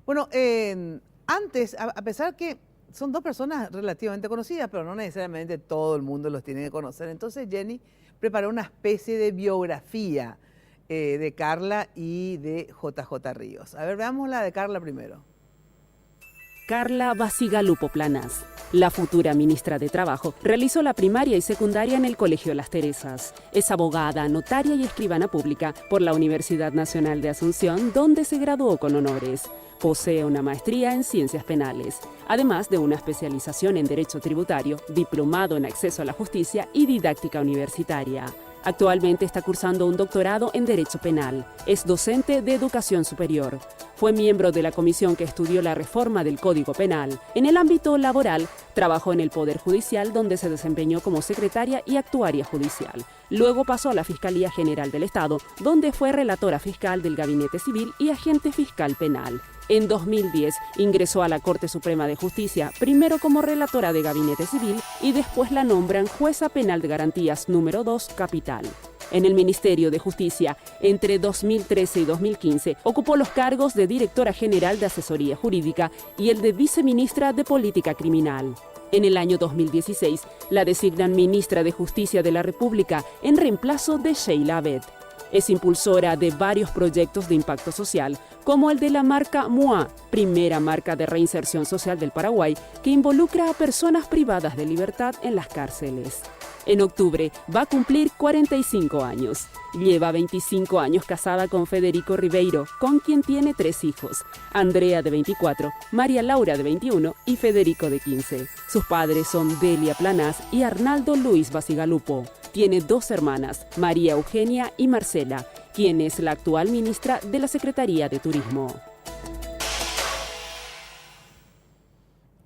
Bueno, antes, a pesar que son dos personas relativamente conocidas, pero no necesariamente todo el mundo los tiene que conocer, entonces Jenny preparó una especie de biografía de Carla y de JJ Ríos. A ver, veamos la de Carla primero. Carla Bacigalupo Planas, la futura ministra de Trabajo, realizó la primaria y secundaria en el Colegio Las Teresas. Es abogada, notaria y escribana pública por la Universidad Nacional de Asunción, donde se graduó con honores. Posee una maestría en Ciencias Penales, además de una especialización en Derecho Tributario, diplomado en Acceso a la Justicia y Didáctica Universitaria. Actualmente está cursando un doctorado en Derecho Penal. Es docente de Educación Superior. Fue miembro de la comisión que estudió la reforma del Código Penal. En el ámbito laboral, trabajó en el Poder Judicial, donde se desempeñó como secretaria y actuaria judicial. Luego pasó a la Fiscalía General del Estado, donde fue relatora fiscal del Gabinete Civil y agente fiscal penal. En 2010 ingresó a la Corte Suprema de Justicia, primero como relatora de Gabinete Civil y después la nombran Jueza Penal de Garantías número 2, Capital. En el Ministerio de Justicia, entre 2013 y 2015, ocupó los cargos de Directora General de Asesoría Jurídica y el de Viceministra de Política Criminal. En el año 2016, la designan Ministra de Justicia de la República en reemplazo de Sheila Abed. Es impulsora de varios proyectos de impacto social, como el de la marca MOA, primera marca de reinserción social del Paraguay, que involucra a personas privadas de libertad en las cárceles. En octubre va a cumplir 45 años. Lleva 25 años casada con Federico Ribeiro, con quien tiene 3 hijos, Andrea de 24, María Laura de 21 y Federico de 15. Sus padres son Delia Planas y Arnaldo Luis Bacigalupo. Tiene 2 hermanas, María Eugenia y Marcela, quien es la actual ministra de la Secretaría de Turismo.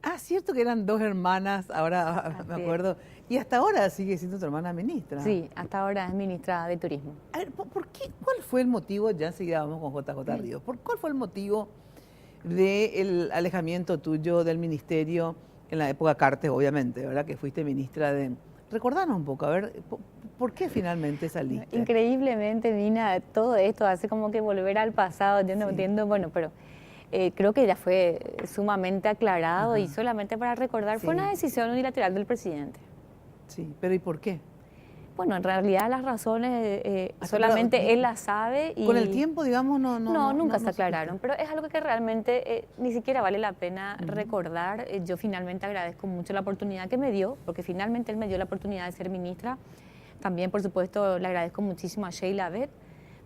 Ah, cierto que eran 2 hermanas, ahora me acuerdo. Y hasta ahora sigue siendo tu hermana ministra. Sí, hasta ahora es ministra de Turismo. A ver, ¿por qué? ¿Cuál fue el motivo? Ya enseguida vamos con JJ Ríos. ¿Cuál fue el motivo del alejamiento tuyo del ministerio en la época Cartes, obviamente, ¿verdad? Que fuiste ministra de... Recordanos un poco, a ver, ¿por qué finalmente saliste? Increíblemente, Nina, todo esto hace como que volver al pasado. Yo no entiendo, bueno, pero creo que ya fue sumamente aclarado. Y solamente para recordar, fue una decisión unilateral del presidente. Sí, pero ¿y por qué? Bueno, en realidad las razones solamente él las sabe. Y con el tiempo, digamos, nunca se aclararon, pero es algo que realmente ni siquiera vale la pena recordar. Yo finalmente agradezco mucho la oportunidad que me dio, porque finalmente él me dio la oportunidad de ser ministra. También, por supuesto, le agradezco muchísimo a Sheila Abed,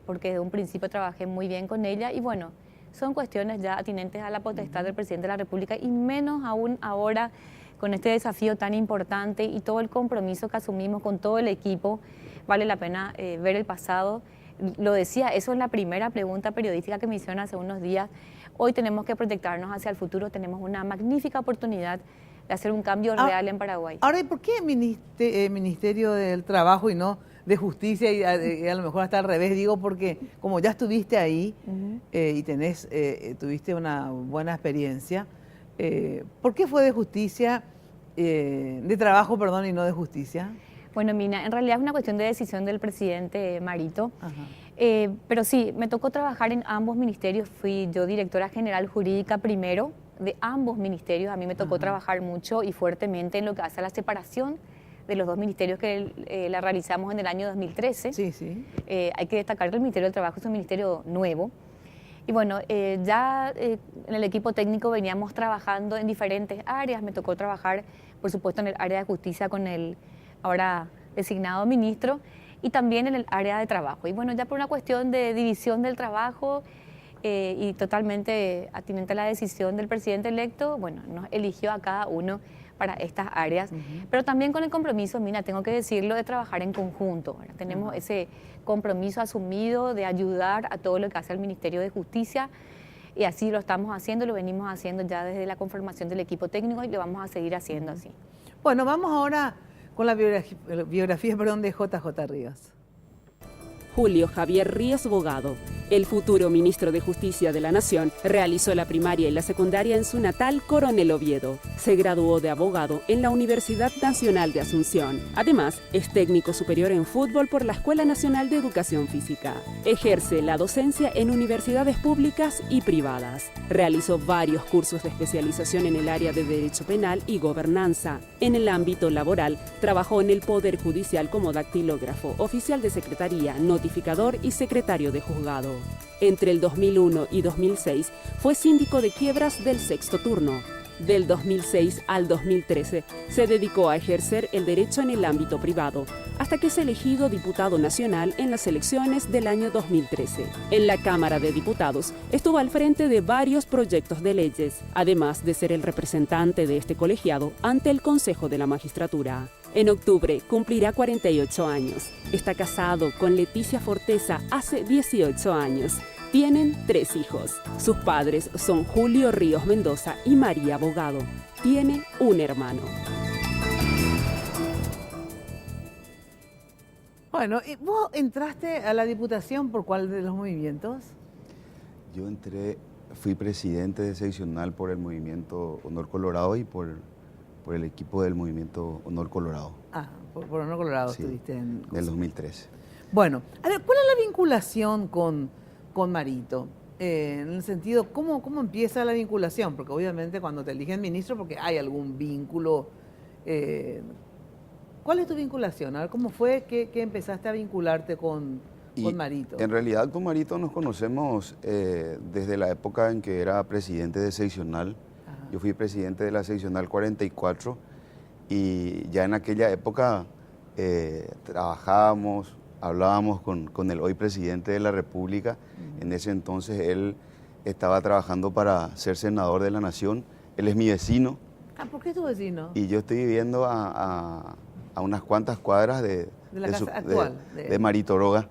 porque desde un principio trabajé muy bien con ella. Y bueno, son cuestiones ya atinentes a la potestad del presidente de la República, y menos aún ahora, con este desafío tan importante y todo el compromiso que asumimos con todo el equipo. Vale la pena ver el pasado. Lo decía, eso es la primera pregunta periodística que me hicieron hace unos días. Hoy tenemos que proyectarnos hacia el futuro, tenemos una magnífica oportunidad de hacer un cambio real en Paraguay. Ahora, ¿y por qué Ministerio del Trabajo y no de Justicia? Y a lo mejor hasta al revés, digo, porque como ya estuviste ahí y tuviste una buena experiencia, ¿por qué fue de Justicia, de Trabajo, perdón, y no de Justicia? Bueno, Mina, en realidad es una cuestión de decisión del presidente Marito. Pero sí, me tocó trabajar en ambos ministerios. Fui yo directora general jurídica primero de ambos ministerios. A mí me tocó trabajar mucho y fuertemente en lo que hace a la separación de los 2 ministerios que la realizamos en el año 2013. Sí, sí. Hay que destacar que el Ministerio del Trabajo es un ministerio nuevo. Y bueno, ya en el equipo técnico veníamos trabajando en diferentes áreas. Me tocó trabajar, por supuesto, en el área de justicia con el ahora designado ministro, y también en el área de trabajo. Y bueno, ya por una cuestión de división del trabajo y totalmente atinente a la decisión del presidente electo, bueno, nos eligió a cada uno para estas áreas, pero también con el compromiso, Mina, tengo que decirlo, de trabajar en conjunto. Ahora, tenemos ese compromiso asumido de ayudar a todo lo que hace el Ministerio de Justicia, y así lo estamos haciendo, lo venimos haciendo ya desde la conformación del equipo técnico, y lo vamos a seguir haciendo así. Bueno, vamos ahora con la biografía de JJ Ríos. Julio Javier Ríos Bogado. El futuro ministro de Justicia de la Nación realizó la primaria y la secundaria en su natal Coronel Oviedo. Se graduó de abogado en la Universidad Nacional de Asunción. Además, es técnico superior en fútbol por la Escuela Nacional de Educación Física. Ejerce la docencia en universidades públicas y privadas. Realizó varios cursos de especialización en el área de Derecho Penal y Gobernanza. En el ámbito laboral, trabajó en el Poder Judicial como dactilógrafo, oficial de secretaría, notificador y secretario de juzgado. Entre el 2001 y 2006 fue síndico de quiebras del sexto turno. Del 2006 al 2013 se dedicó a ejercer el derecho en el ámbito privado, hasta que es elegido diputado nacional en las elecciones del año 2013. En la Cámara de Diputados estuvo al frente de varios proyectos de leyes, además de ser el representante de este colegiado ante el Consejo de la Magistratura. En octubre cumplirá 48 años. Está casado con Leticia Forteza hace 18 años. Tienen 3 hijos. Sus padres son Julio Ríos Mendoza y María Bogado. Tiene un hermano. Bueno, ¿y vos entraste a la Diputación por cuál de los movimientos? Yo fui presidente de seccional por el movimiento Honor Colorado y por el equipo del movimiento Honor Colorado. Ah, por Honor Colorado Sí, estuviste en... del 2013. Bueno, a ver, ¿cuál es la vinculación con Marito? En el sentido, ¿cómo empieza la vinculación? Porque obviamente cuando te eligen ministro, porque hay algún vínculo. ¿Cuál es tu vinculación? A ver, ¿cómo fue que empezaste a vincularte con Marito? En realidad con Marito nos conocemos desde la época en que era presidente de seccional. Ajá. Yo fui presidente de la seccional 44 y ya en aquella época trabajábamos, hablábamos con el hoy presidente de la República. En ese entonces él estaba trabajando para ser senador de la Nación. Él es mi vecino. Ah, ¿por qué es tu vecino? Y yo estoy viviendo a unas cuantas cuadras de la casa actual. De Marito-Roga,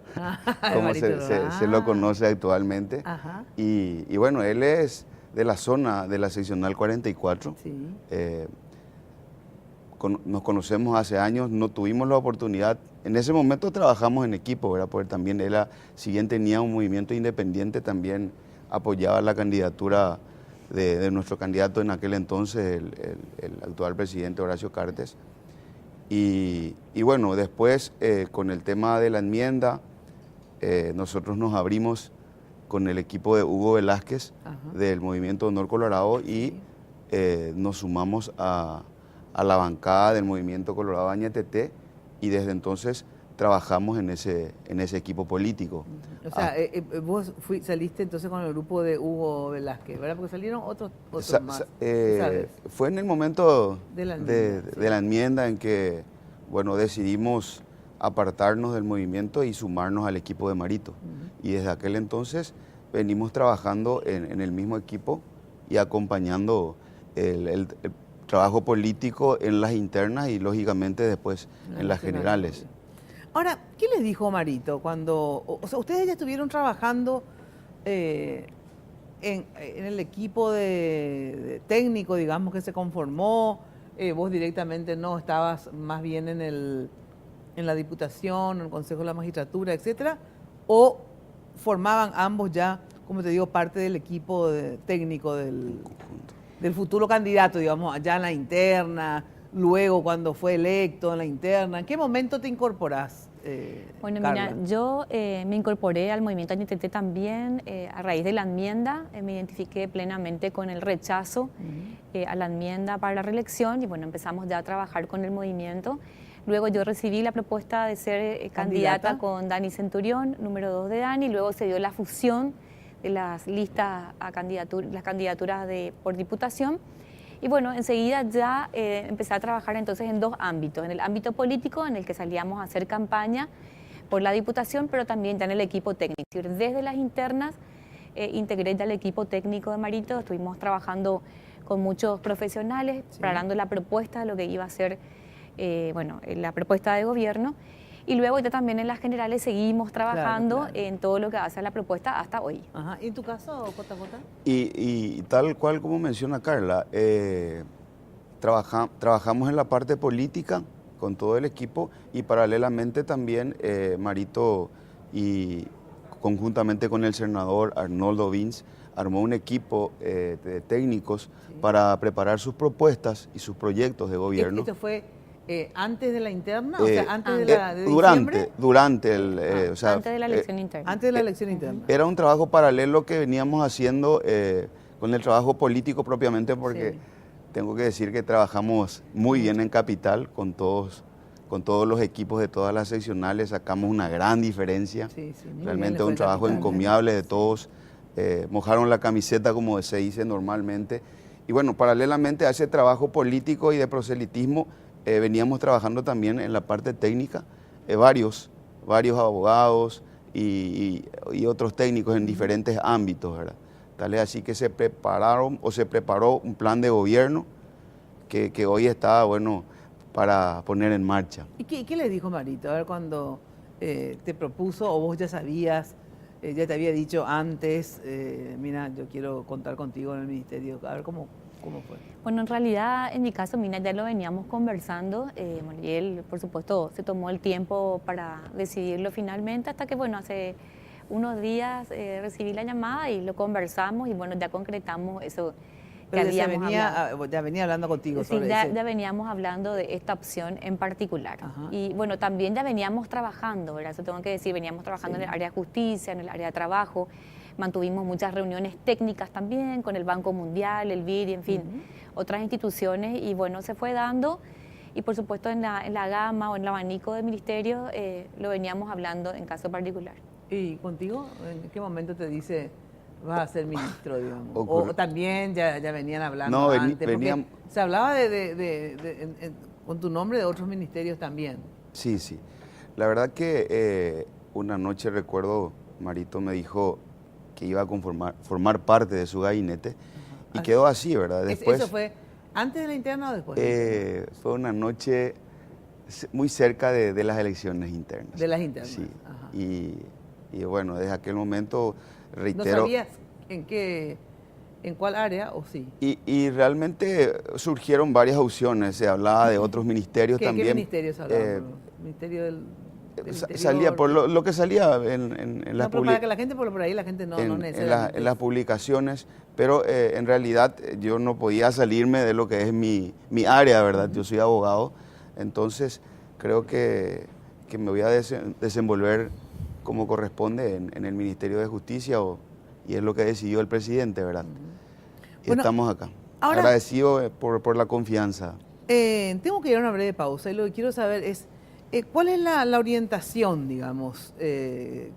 como se lo conoce actualmente. Ajá. Y bueno, él es de la zona de la seccional 44. Sí. Nos conocemos hace años, no tuvimos la oportunidad. En ese momento trabajamos en equipo, ¿verdad? Porque también él, si bien tenía un movimiento independiente, también apoyaba la candidatura de nuestro candidato en aquel entonces, el actual presidente Horacio Cartes. Y bueno, después con el tema de la enmienda, nosotros nos abrimos con el equipo de Hugo Velázquez, ajá, del Movimiento Honor Colorado, y nos sumamos a la bancada del Movimiento Colorado Añetete, y desde entonces trabajamos en ese equipo político. O sea, vos saliste entonces con el grupo de Hugo Velázquez, ¿verdad? Porque salieron otros más. ¿Sabes? Fue en el momento de la enmienda en que, bueno, decidimos apartarnos del movimiento y sumarnos al equipo de Marito. Y desde aquel entonces venimos trabajando en el mismo equipo y acompañando el trabajo político en las internas y lógicamente después en las generales. Ahora, ¿qué les dijo Marito cuando, o sea, ustedes ya estuvieron trabajando en el equipo de técnico, digamos, que se conformó, vos directamente no estabas más bien en la Diputación, en el Consejo de la Magistratura, etcétera, o formaban ambos ya, como te digo, parte del equipo técnico del futuro candidato, digamos, allá en la interna, luego cuando fue electo en la interna? ¿En qué momento te incorporás, Bueno, Carla? mira, yo me incorporé al movimiento Añetete también a raíz de la enmienda. Me identifiqué plenamente con el rechazo a la enmienda para la reelección y bueno, empezamos ya a trabajar con el movimiento. Luego yo recibí la propuesta de ser candidata con Dani Centurión, número 2 de Dani, luego se dio la fusión de las listas a las candidaturas por diputación. Y bueno, enseguida ya empecé a trabajar entonces en 2 ámbitos, en el ámbito político, en el que salíamos a hacer campaña por la diputación, pero también ya en el equipo técnico. Desde las internas integré ya el equipo técnico de Marito, estuvimos trabajando con muchos profesionales, sí, preparando la propuesta de lo que iba a ser la propuesta de gobierno. Y luego ya también en las generales seguimos trabajando, claro, en todo lo que hace a la propuesta hasta hoy. Ajá. ¿Y en tu caso, JJ? Y tal cual como menciona Carla, trabajamos en la parte política con todo el equipo y paralelamente también Marito y conjuntamente con el senador Arnoldo Vins armó un equipo de técnicos para preparar sus propuestas y sus proyectos de gobierno. ¿Esto fue antes de la interna? O sea, antes de la de durante el... o sea, antes de la elección interna. Antes de la elección interna. Era un trabajo paralelo que veníamos haciendo con el trabajo político propiamente, porque tengo que decir que trabajamos muy bien en Capital con todos los equipos de todas las seccionales, sacamos una gran diferencia. Realmente un trabajo encomiable de todos. Mojaron la camiseta, como se dice normalmente. Y bueno, paralelamente a ese trabajo político y de proselitismo, veníamos trabajando también en la parte técnica, varios abogados y otros técnicos en diferentes ámbitos, ¿verdad? Tal es así que se preparó un plan de gobierno que hoy está, bueno, para poner en marcha. ¿Y qué le dijo Marito? A ver, cuando te propuso, o vos ya sabías, ya te había dicho antes, mira, yo quiero contar contigo en el ministerio. A ver, ¿cómo fue? Bueno, en realidad, en mi caso, Mina, ya lo veníamos conversando. Y él, por supuesto, se tomó el tiempo para decidirlo finalmente, hasta que, bueno, hace unos días recibí la llamada y lo conversamos y, bueno, ya concretamos eso. Pero ya venía hablando contigo sobre eso. Ya veníamos hablando de esta opción en particular. Y bueno, también ya veníamos trabajando, ¿verdad? Eso tengo que decir, veníamos trabajando en el área de justicia, en el área de trabajo, mantuvimos muchas reuniones técnicas también con el Banco Mundial, el BID, en fin, otras instituciones, y bueno, se fue dando, y por supuesto en la gama o en el abanico del ministerio lo veníamos hablando en caso particular. ¿Y contigo? ¿En qué momento te dice vas a ser ministro, digamos? ¿O también ya venían hablando antes? Porque se hablaba con tu nombre de otros ministerios también. Sí. La verdad que una noche, recuerdo, Marito me dijo que iba a formar parte de su gabinete y quedó así, ¿verdad? Después, ¿Eso fue antes de la interna o después? Fue una noche muy cerca de las elecciones internas. De las internas. Sí. Y bueno, desde aquel momento, reitero... ¿No sabías en cuál área o sí? Y realmente surgieron varias opciones, se hablaba de otros ministerios también. ¿Qué ministerios hablaban? ¿Ministerio del salía por lo que salía en las publicaciones. Para que la gente por ahí, la gente no necesariamente. En las publicaciones, pero en realidad yo no podía salirme de lo que es mi área, ¿verdad? Yo soy abogado, entonces creo que me voy a desenvolver como corresponde en el Ministerio de Justicia, y es lo que decidió el presidente, ¿verdad? Y bueno, estamos acá. Ahora, agradecido por la confianza. Tengo que ir a una breve pausa y lo que quiero saber es ¿cuál es la orientación, digamos, que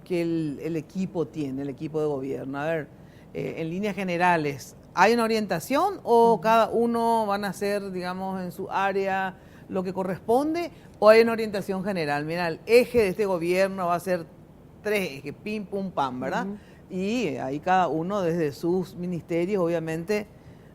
el equipo tiene, el equipo de gobierno? A ver, en líneas generales, ¿hay una orientación o cada uno van a hacer, digamos, en su área lo que corresponde, o hay una orientación general? Mira, el eje de este gobierno va a ser 3 ejes, pim, pum, pam, ¿verdad? Y ahí cada uno desde sus ministerios, obviamente,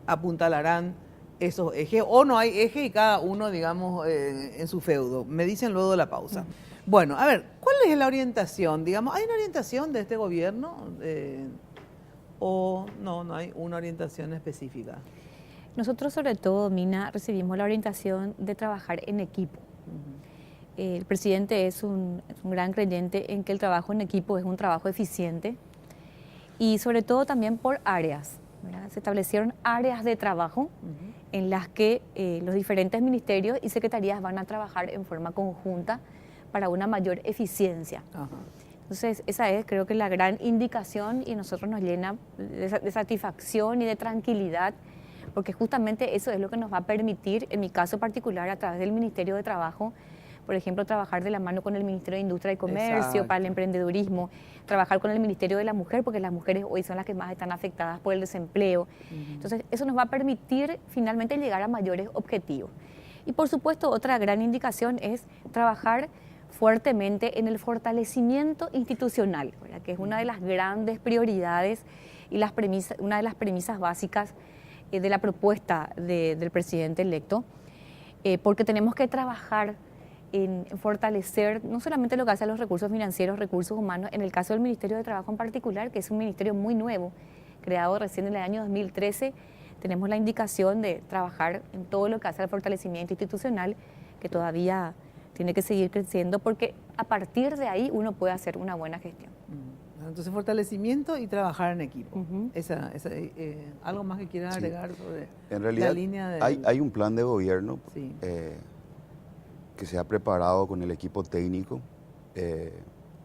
apuntalarán esos ejes, o no hay eje y cada uno, digamos, en su feudo. Me dicen luego de la pausa. Bueno, a ver, ¿cuál es la orientación? Digamos, ¿hay una orientación de este gobierno o no hay una orientación específica? Nosotros, sobre todo, Mina, recibimos la orientación de trabajar en equipo. El presidente es un gran creyente en que el trabajo en equipo es un trabajo eficiente y sobre todo también por áreas, ¿verdad? Se establecieron áreas de trabajo en las que los diferentes ministerios y secretarías van a trabajar en forma conjunta para una mayor eficiencia. Entonces, esa es, creo que, la gran indicación, y nosotros nos llena de satisfacción y de tranquilidad, porque justamente eso es lo que nos va a permitir, en mi caso particular, a través del Ministerio de Trabajo, por ejemplo, trabajar de la mano con el Ministerio de Industria y Comercio para el emprendedurismo, trabajar con el Ministerio de la Mujer, porque las mujeres hoy son las que más están afectadas por el desempleo. Entonces, eso nos va a permitir finalmente llegar a mayores objetivos. Y por supuesto, otra gran indicación es trabajar fuertemente en el fortalecimiento institucional, ¿verdad? Que es una de las grandes prioridades y una de las premisas básicas de la propuesta del presidente electo, porque tenemos que trabajar en fortalecer no solamente lo que hace a los recursos financieros, recursos humanos, en el caso del Ministerio de Trabajo en particular, que es un ministerio muy nuevo, creado recién en el año 2013, tenemos la indicación de trabajar en todo lo que hace al fortalecimiento institucional, que todavía tiene que seguir creciendo porque a partir de ahí uno puede hacer una buena gestión. Entonces, fortalecimiento y trabajar en equipo. ¿Algo más que quieras agregar sobre en realidad, la línea de...? Hay un plan de gobierno Sí. Que se ha preparado con el equipo técnico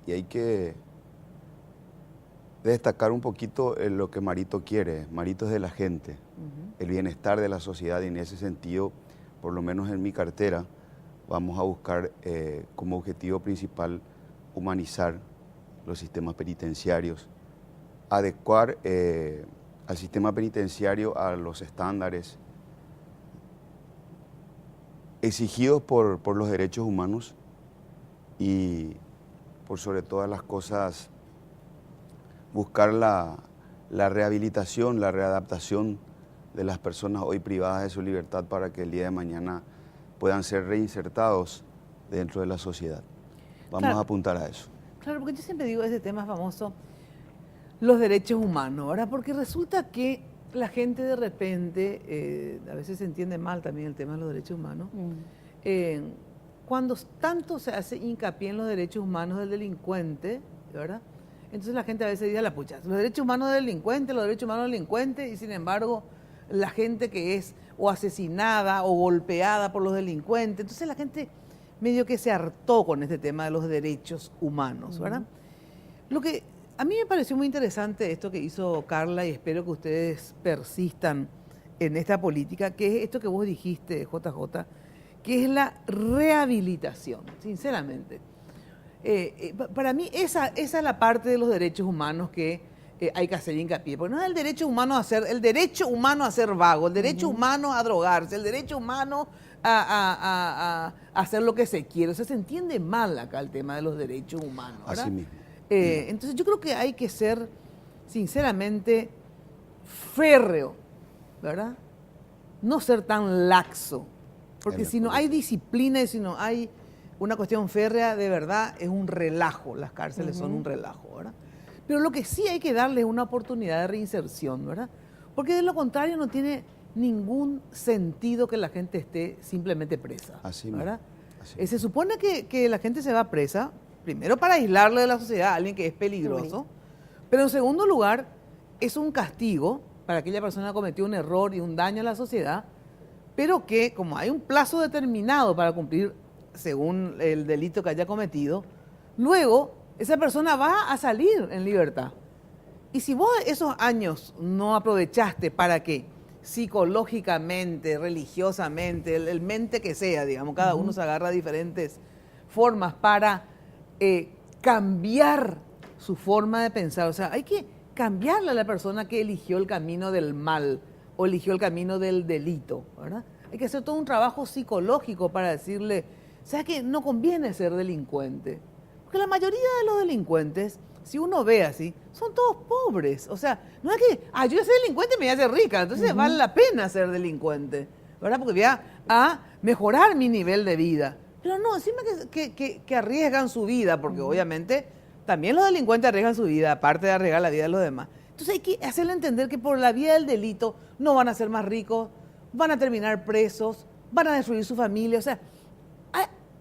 y hay que destacar un poquito lo que Marito quiere. Marito es de la gente, el bienestar de la sociedad, y en ese sentido, por lo menos en mi cartera, vamos a buscar como objetivo principal humanizar los sistemas penitenciarios, adecuar al sistema penitenciario a los estándares exigidos por los derechos humanos y por sobre todas las cosas buscar la rehabilitación, la readaptación de las personas hoy privadas de su libertad para que el día de mañana puedan ser reinsertados dentro de la sociedad. Vamos a apuntar a eso. Claro, porque yo siempre digo ese tema famoso, los derechos humanos, ¿verdad? Porque resulta que la gente de repente, a veces se entiende mal también el tema de los derechos humanos, cuando tanto se hace hincapié en los derechos humanos del delincuente, ¿verdad? Entonces la gente a veces dice, la pucha, los derechos humanos del delincuente, los derechos humanos del delincuente, y sin embargo la gente que es o asesinada o golpeada por los delincuentes, entonces la gente medio que se hartó con este tema de los derechos humanos, ¿verdad? Lo que a mí me pareció muy interesante esto que hizo Carla, y espero que ustedes persistan en esta política, que es esto que vos dijiste, JJ, que es la rehabilitación, sinceramente. Para mí esa es la parte de los derechos humanos que hay que hacer hincapié, porque no es el derecho humano a ser vago, el derecho humano a drogarse, el derecho humano a hacer lo que se quiere. O sea, se entiende mal acá el tema de los derechos humanos, ¿verdad? Así mismo. Entonces yo creo que hay que ser, sinceramente, férreo, ¿verdad? No ser tan laxo, porque si no hay disciplina y si no hay una cuestión férrea, de verdad es un relajo, las cárceles son un relajo, ¿verdad? Pero lo que sí hay que darle es una oportunidad de reinserción, ¿verdad? Porque de lo contrario no tiene ningún sentido que la gente esté simplemente presa, Así ¿verdad? Así Se supone que la gente se va presa, primero para aislarlo de la sociedad, alguien que es peligroso, pero en segundo lugar es un castigo para aquella persona que cometió un error y un daño a la sociedad, pero que como hay un plazo determinado para cumplir según el delito que haya cometido, luego esa persona va a salir en libertad. Y si vos esos años no aprovechaste para que psicológicamente, religiosamente, el mente que sea, digamos, cada uno se agarra diferentes formas para cambiar su forma de pensar. O sea, hay que cambiarle a la persona que eligió el camino del mal o eligió el camino del delito, ¿verdad? Hay que hacer todo un trabajo psicológico para decirle, ¿sabes qué? No conviene ser delincuente. Porque la mayoría de los delincuentes, si uno ve así, son todos pobres. O sea, no es que, yo soy delincuente y me voy a hacer rica, entonces vale la pena ser delincuente, ¿verdad? Porque voy a mejorar mi nivel de vida. Pero no, encima que arriesgan su vida, porque obviamente también los delincuentes arriesgan su vida, aparte de arriesgar la vida de los demás. Entonces hay que hacerle entender que por la vía del delito no van a ser más ricos, van a terminar presos, van a destruir su familia. O sea,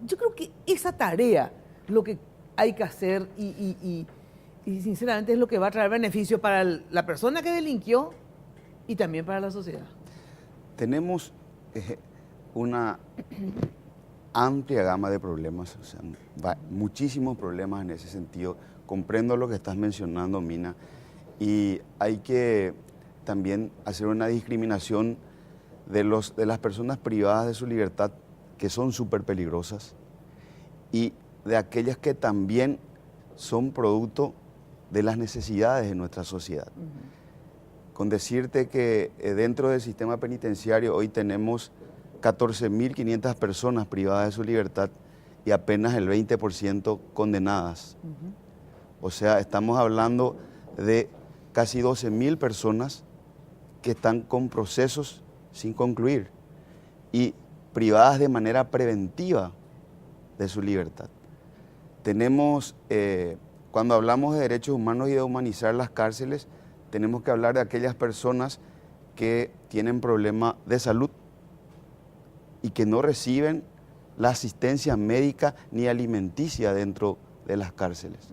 yo creo que esa tarea lo que hay que hacer y sinceramente es lo que va a traer beneficio para la persona que delinquió y también para la sociedad. Tenemos una amplia gama de problemas, o sea, muchísimos problemas en ese sentido. Comprendo lo que estás mencionando, Mina, y hay que también hacer una discriminación de las personas privadas de su libertad, que son súper peligrosas, y de aquellas que también son producto de las necesidades de nuestra sociedad. Con decirte que dentro del sistema penitenciario hoy tenemos 14.500 personas privadas de su libertad y apenas el 20% condenadas. O sea, estamos hablando de casi 12.000 personas que están con procesos sin concluir y privadas de manera preventiva de su libertad. Tenemos, cuando hablamos de derechos humanos y de humanizar las cárceles, tenemos que hablar de aquellas personas que tienen problemas de salud y que no reciben la asistencia médica ni alimenticia dentro de las cárceles.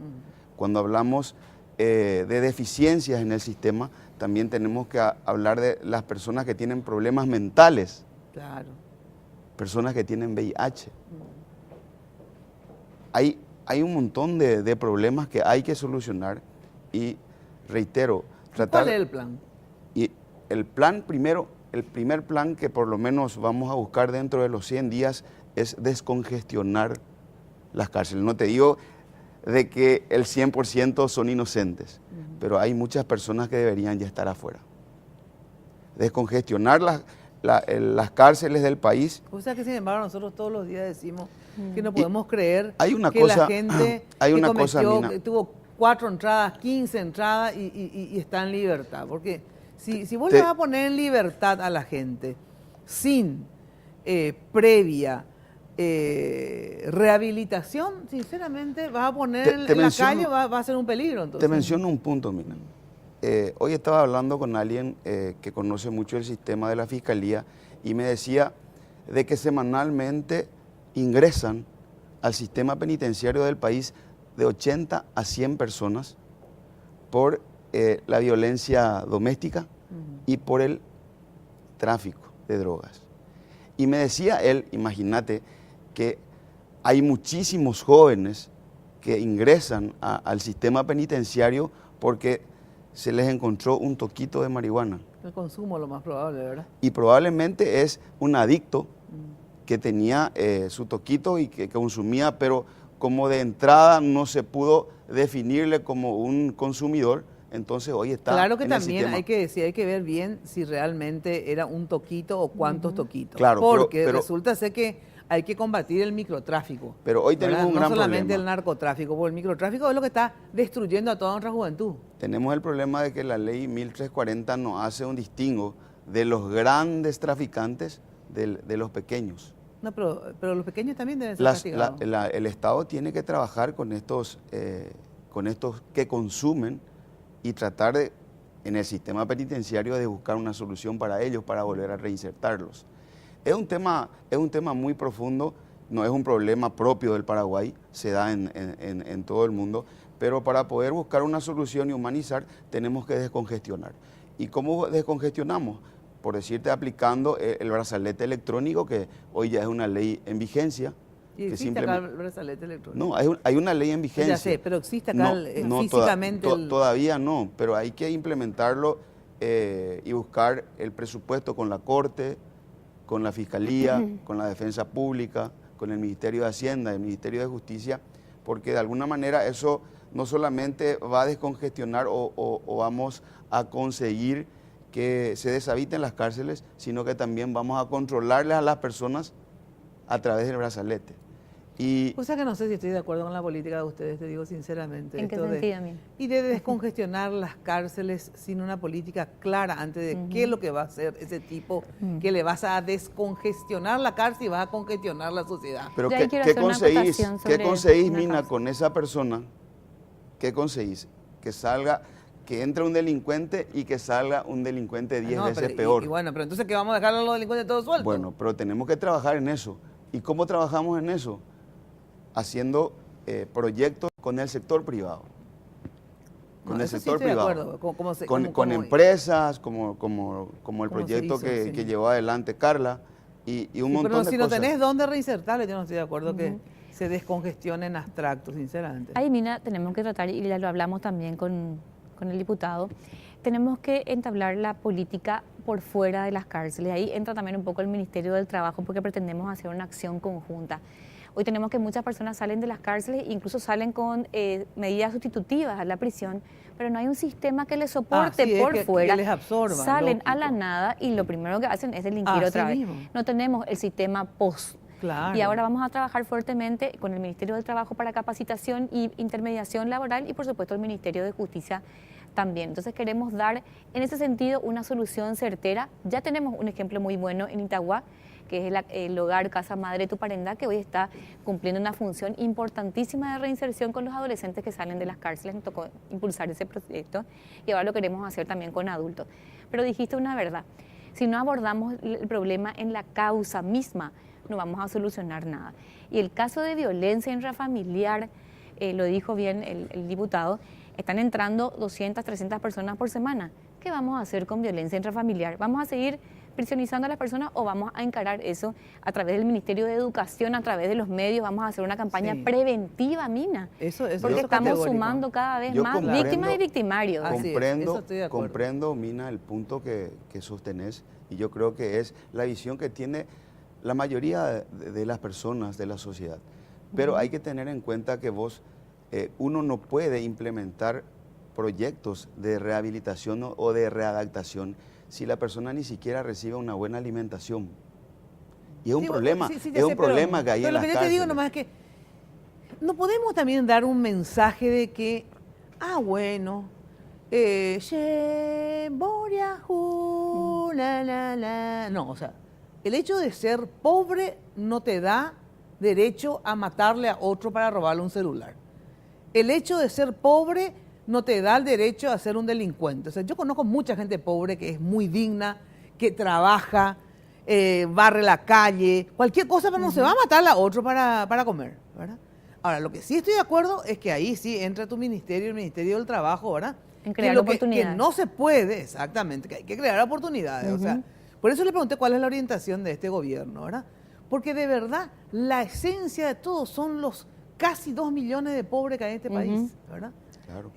Cuando hablamos de deficiencias en el sistema, también tenemos que hablar de las personas que tienen problemas mentales, Claro. personas que tienen VIH. Hay un montón de problemas que hay que solucionar y, reitero, tratar... ¿Cuál es el plan? Y el plan primero, el primer plan que por lo menos vamos a buscar dentro de los 100 días es descongestionar las cárceles. No te digo de que el 100% son inocentes, pero hay muchas personas que deberían ya estar afuera. Descongestionar las cárceles del país. O sea que sin embargo nosotros todos los días decimos que no podemos creer hay una que cosa, la gente hay que una cometió, cosa, Mina, que tuvo 4 entradas, 15 entradas y está en libertad. Porque si vos le vas a poner en libertad a la gente sin previa rehabilitación, sinceramente vas a poner en la calle, va a ser un peligro. Entonces. Te menciono un punto, Mina. Hoy estaba hablando con alguien que conoce mucho el sistema de la Fiscalía y me decía de que semanalmente ingresan al sistema penitenciario del país de 80 a 100 personas por la violencia doméstica y por el tráfico de drogas. Y me decía él, imagínate, que hay muchísimos jóvenes que ingresan al sistema penitenciario porque se les encontró un toquito de marihuana. El consumo lo más probable, ¿verdad? Y probablemente es un adicto que tenía su toquito y que consumía, pero como de entrada no se pudo definirle como un consumidor, entonces hoy está Claro que en el también sistema. hay que decir, hay que ver bien si realmente era un toquito o cuántos toquitos. Claro, porque pero resulta ser que hay que combatir el microtráfico. Pero hoy tenemos ¿verdad? un no gran solamente problema. el narcotráfico, porque el microtráfico es lo que está destruyendo a toda nuestra juventud. Tenemos el problema de que la ley 1340 no hace un distingo de los grandes traficantes de los pequeños. No, pero los pequeños también deben ser castigados. El Estado tiene que trabajar con estos que consumen y tratar de, en el sistema penitenciario, de buscar una solución para ellos, para volver a reinsertarlos. Es un tema muy profundo, no es un problema propio del Paraguay, se da en todo el mundo, pero para poder buscar una solución y humanizar tenemos que descongestionar. ¿Y cómo descongestionamos? Por decirte, aplicando el brazalete electrónico, que hoy ya es una ley en vigencia. ¿Y existe acá el brazalete electrónico? No, hay una ley en vigencia. Ya sé, pero existe acá físicamente todavía no, pero hay que implementarlo y buscar el presupuesto con la Corte, con la Fiscalía, con la Defensa Pública, con el Ministerio de Hacienda, el Ministerio de Justicia, porque de alguna manera eso no solamente va a descongestionar o vamos a conseguir que se deshabiten las cárceles, sino que también vamos a controlarles a las personas a través del brazalete. O sea que no sé si estoy de acuerdo con la política de ustedes, te digo sinceramente. ¿En qué sentido, amigo? Y de descongestionar las cárceles sin una política clara antes de qué es lo que va a hacer ese tipo, que le vas a descongestionar la cárcel y vas a congestionar la sociedad. Pero ¿qué conseguís, Mina, con esa persona? ¿Qué conseguís? Que entre un delincuente y que salga un delincuente 10 veces peor. Y bueno, pero entonces, ¿qué vamos a dejar a los delincuentes todos sueltos? Bueno, pero tenemos que trabajar en eso. ¿Y cómo trabajamos en eso? Haciendo proyectos con el sector privado. Con el sector privado. Con empresas, como el proyecto que llevó adelante Carla y un montón de cosas. Pero si no tenés dónde reinsertarle, yo no estoy de acuerdo que se descongestione en abstracto, sinceramente. Ahí, Mina, tenemos que tratar, y ya lo hablamos también con el diputado, tenemos que entablar la política por fuera de las cárceles. Ahí entra también un poco el Ministerio del Trabajo, porque pretendemos hacer una acción conjunta. Hoy tenemos que muchas personas salen de las cárceles, incluso salen con medidas sustitutivas a la prisión, pero no hay un sistema que les soporte por fuera. Que les absorba, salen lógico. a la nada y lo primero que hacen es delinquir otra vez. Mismo. No tenemos el sistema post. Claro. Y ahora vamos a trabajar fuertemente con el Ministerio del Trabajo para capacitación y intermediación laboral y por supuesto el Ministerio de Justicia también. Entonces queremos dar en ese sentido una solución certera. Ya tenemos un ejemplo muy bueno en Itagua, que es el hogar Casa Madre Tuparenda, que hoy está cumpliendo una función importantísima de reinserción con los adolescentes que salen de las cárceles. Nos tocó impulsar ese proyecto y ahora lo queremos hacer también con adultos. Pero dijiste una verdad, si no abordamos el problema en la causa misma, no vamos a solucionar nada. Y el caso de violencia intrafamiliar, lo dijo bien el diputado, están entrando 200, 300 personas por semana. ¿Qué vamos a hacer con violencia intrafamiliar? ¿Vamos a seguir prisionizando a las personas o vamos a encarar eso a través del Ministerio de Educación, a través de los medios? Vamos a hacer una campaña preventiva, Mina. Porque estamos sumando cada vez más víctimas y victimarios. Comprendo, Mina, el punto que sostenés, y yo creo que es la visión que tiene la mayoría de las personas de la sociedad. Pero hay que tener en cuenta que uno no puede implementar proyectos de rehabilitación o de readaptación si la persona ni siquiera recibe una buena alimentación. Y es un problema, es un problema que hay en las cárceles. Lo que yo te digo nomás es que no podemos también dar un mensaje de que, bueno, no, o sea, el hecho de ser pobre no te da derecho a matarle a otro para robarle un celular. El hecho de ser pobre no te da el derecho a ser un delincuente. O sea, yo conozco mucha gente pobre que es muy digna, que trabaja, barre la calle, cualquier cosa, pero no se va a matar a otro para comer, ¿verdad? Ahora, lo que sí estoy de acuerdo es que ahí sí entra tu ministerio, el Ministerio del Trabajo, ¿verdad? En crear oportunidades. Que no se puede, exactamente, que hay que crear oportunidades. O sea, por eso le pregunté cuál es la orientación de este gobierno, ¿verdad? Porque de verdad, la esencia de todo son los casi 2 millones de pobres que hay en este país, ¿verdad? Claro.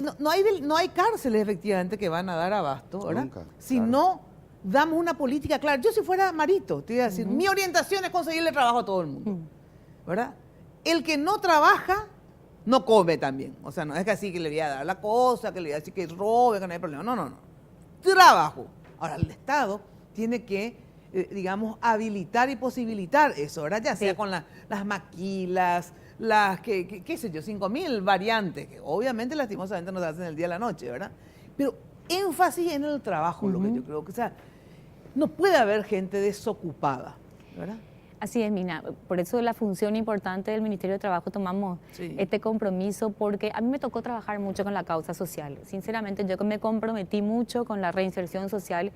No hay cárceles efectivamente que van a dar abasto, ¿verdad? Nunca, si no damos una política clara. Yo si fuera Marito, te iba a decir, mi orientación es conseguirle trabajo a todo el mundo, ¿verdad? El que no trabaja, no come también. O sea, no es que así que le voy a dar la cosa, que le voy a decir que robe, que no hay problema. No. Trabajo. Ahora, el Estado tiene que, digamos, habilitar y posibilitar eso, ¿verdad? Ya sea con las maquilas, las qué sé yo, 5.000 variantes, que obviamente lastimosamente no se hacen el día a la noche, ¿verdad? Pero énfasis en el trabajo, lo que yo creo que, o sea, no puede haber gente desocupada, ¿verdad? Así es, Mina. Por eso la función importante del Ministerio de Trabajo tomamos este compromiso, porque a mí me tocó trabajar mucho con la causa social. Sinceramente, yo me comprometí mucho con la reinserción social.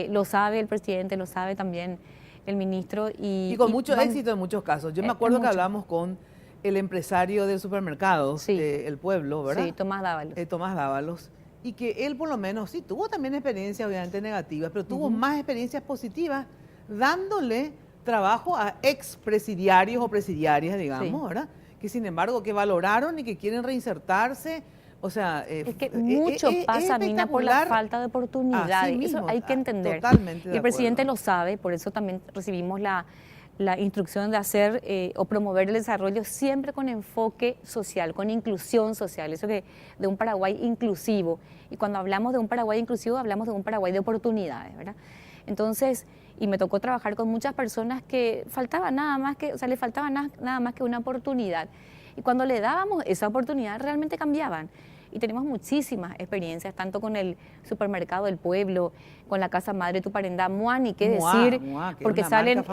Lo sabe el presidente, lo sabe también el ministro. Y con mucho éxito en muchos casos. Yo me acuerdo que hablamos con el empresario del supermercado, El Pueblo, ¿verdad? Sí, Tomás Dávalos. Tomás Dávalos. Y que él por lo menos, sí, tuvo también experiencias obviamente negativas, pero tuvo más experiencias positivas dándole trabajo a expresidiarios o presidiarias, digamos, ¿verdad? Que sin embargo, que valoraron y que quieren reinsertarse. O sea, es que mucho pasa, Mina, por la falta de oportunidades. Eso hay que entender. Totalmente. Y el presidente lo sabe, por eso también recibimos la instrucción de hacer o promover el desarrollo siempre con enfoque social, con inclusión social, eso de un Paraguay inclusivo. Y cuando hablamos de un Paraguay inclusivo, hablamos de un Paraguay de oportunidades, ¿verdad? Entonces, y me tocó trabajar con muchas personas que faltaba nada más que, o sea, le faltaba nada más que una oportunidad. Y cuando le dábamos esa oportunidad, realmente cambiaban. Y tenemos muchísimas experiencias, tanto con el supermercado del pueblo, con la Casa Madre Tuparendá, Muani, qué decir, porque salen,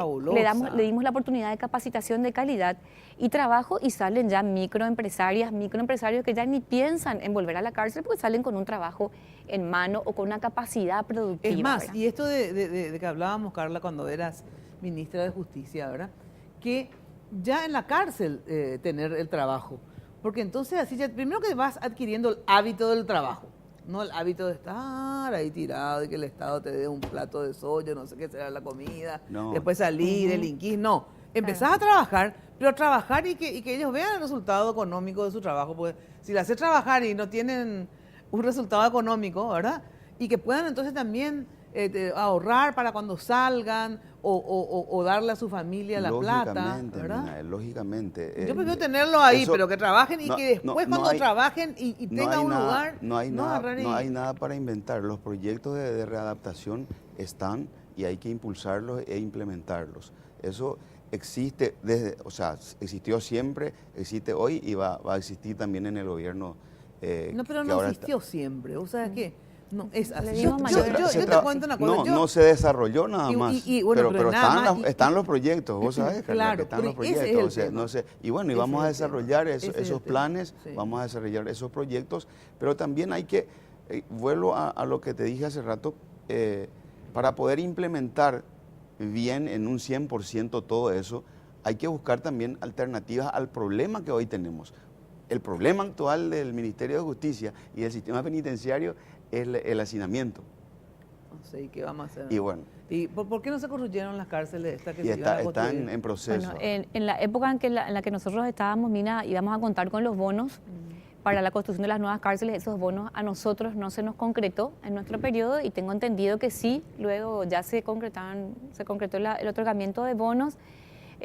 le dimos la oportunidad de capacitación de calidad y trabajo y salen ya microempresarios que ya ni piensan en volver a la cárcel porque salen con un trabajo en mano o con una capacidad productiva. Es más, ¿verdad? y esto de que hablábamos, Carla, cuando eras ministra de Justicia, ¿verdad? Que ya en la cárcel tener el trabajo. Porque entonces así ya, primero que vas adquiriendo el hábito del trabajo, no el hábito de estar ahí tirado y que el Estado te dé un plato de soya, no sé qué será la comida, después salir, delinquir, no. Empezás a trabajar, pero a trabajar y que ellos vean el resultado económico de su trabajo, porque si le haces trabajar y no tienen un resultado económico, ¿verdad? Y que puedan entonces también ahorrar para cuando salgan o darle a su familia la plata, ¿verdad? Mina, lógicamente. Yo prefiero tenerlo ahí, pero que trabajen y que después cuando trabajen y tengan un lugar... No hay nada para inventar. Los proyectos de readaptación están y hay que impulsarlos e implementarlos. Eso existe existió siempre, existe hoy y va a existir también en el gobierno. Pero no existió siempre. O sea, que no es así. Yo te cuento una cosa. No se desarrolló nada más. Pero están los proyectos, vos sabés, claro, que están los proyectos. Y vamos a desarrollar esos planes, vamos a desarrollar esos proyectos, pero también hay que, vuelvo a lo que te dije hace rato, para poder implementar bien en un 100% todo eso, hay que buscar también alternativas al problema que hoy tenemos. El problema actual del Ministerio de Justicia y del sistema penitenciario es el hacinamiento. No sé, ¿y qué vamos a hacer? Y bueno, ¿Y por qué no se construyeron las cárceles estas que y se iban a están construir? en proceso. Bueno, en la época en la que nosotros estábamos, Mina, íbamos a contar con los bonos para la construcción de las nuevas cárceles. Esos bonos a nosotros no se nos concretó en nuestro periodo y tengo entendido que sí, luego ya se concretó el otorgamiento de bonos,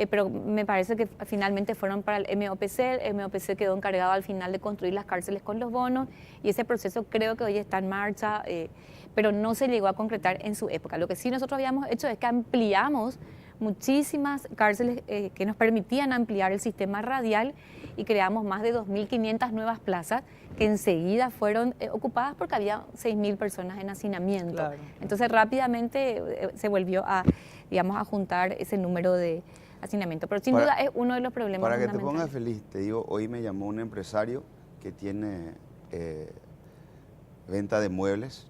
pero me parece que finalmente fueron para el MOPC. El MOPC quedó encargado al final de construir las cárceles con los bonos y ese proceso creo que hoy está en marcha, pero no se llegó a concretar en su época. Lo que sí nosotros habíamos hecho es que ampliamos muchísimas cárceles que nos permitían ampliar el sistema radial y creamos más de 2.500 nuevas plazas que enseguida fueron ocupadas porque había 6.000 personas en hacinamiento. Claro. Entonces rápidamente se volvió a, digamos, a juntar ese número de hacinamiento. Pero sin duda es uno de los problemas Para que te fundamentales. pongas feliz, te digo, hoy me llamó un empresario que tiene venta de muebles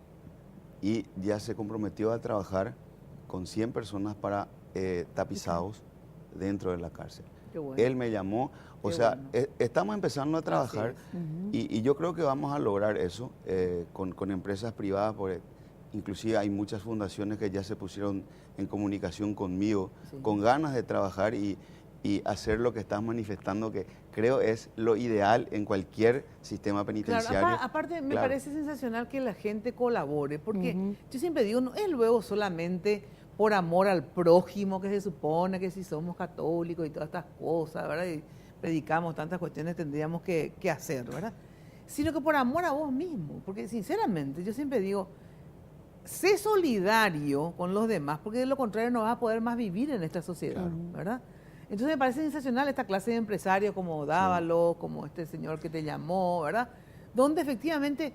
y ya se comprometió a trabajar con 100 personas para tapizados dentro de la cárcel. Qué bueno. Él me llamó, o Qué sea, bueno. estamos empezando a trabajar y yo creo que vamos a lograr eso con empresas privadas, porque inclusive hay muchas fundaciones que ya se pusieron en comunicación conmigo, Sí. con ganas de trabajar y hacer lo que estás manifestando, que creo es lo ideal en cualquier sistema penitenciario. Claro, aparte me Claro. parece sensacional que la gente colabore, porque yo siempre digo, no es luego solamente por amor al prójimo, que se supone que si somos católicos y todas estas cosas, ¿verdad? Y predicamos tantas cuestiones tendríamos que hacer, ¿verdad? Sino que por amor a vos mismo, porque sinceramente yo siempre digo, sé solidario con los demás, porque de lo contrario no vas a poder más vivir en esta sociedad, ¿verdad? Entonces me parece sensacional esta clase de empresarios como Dávalo, como este señor que te llamó, ¿verdad? Donde efectivamente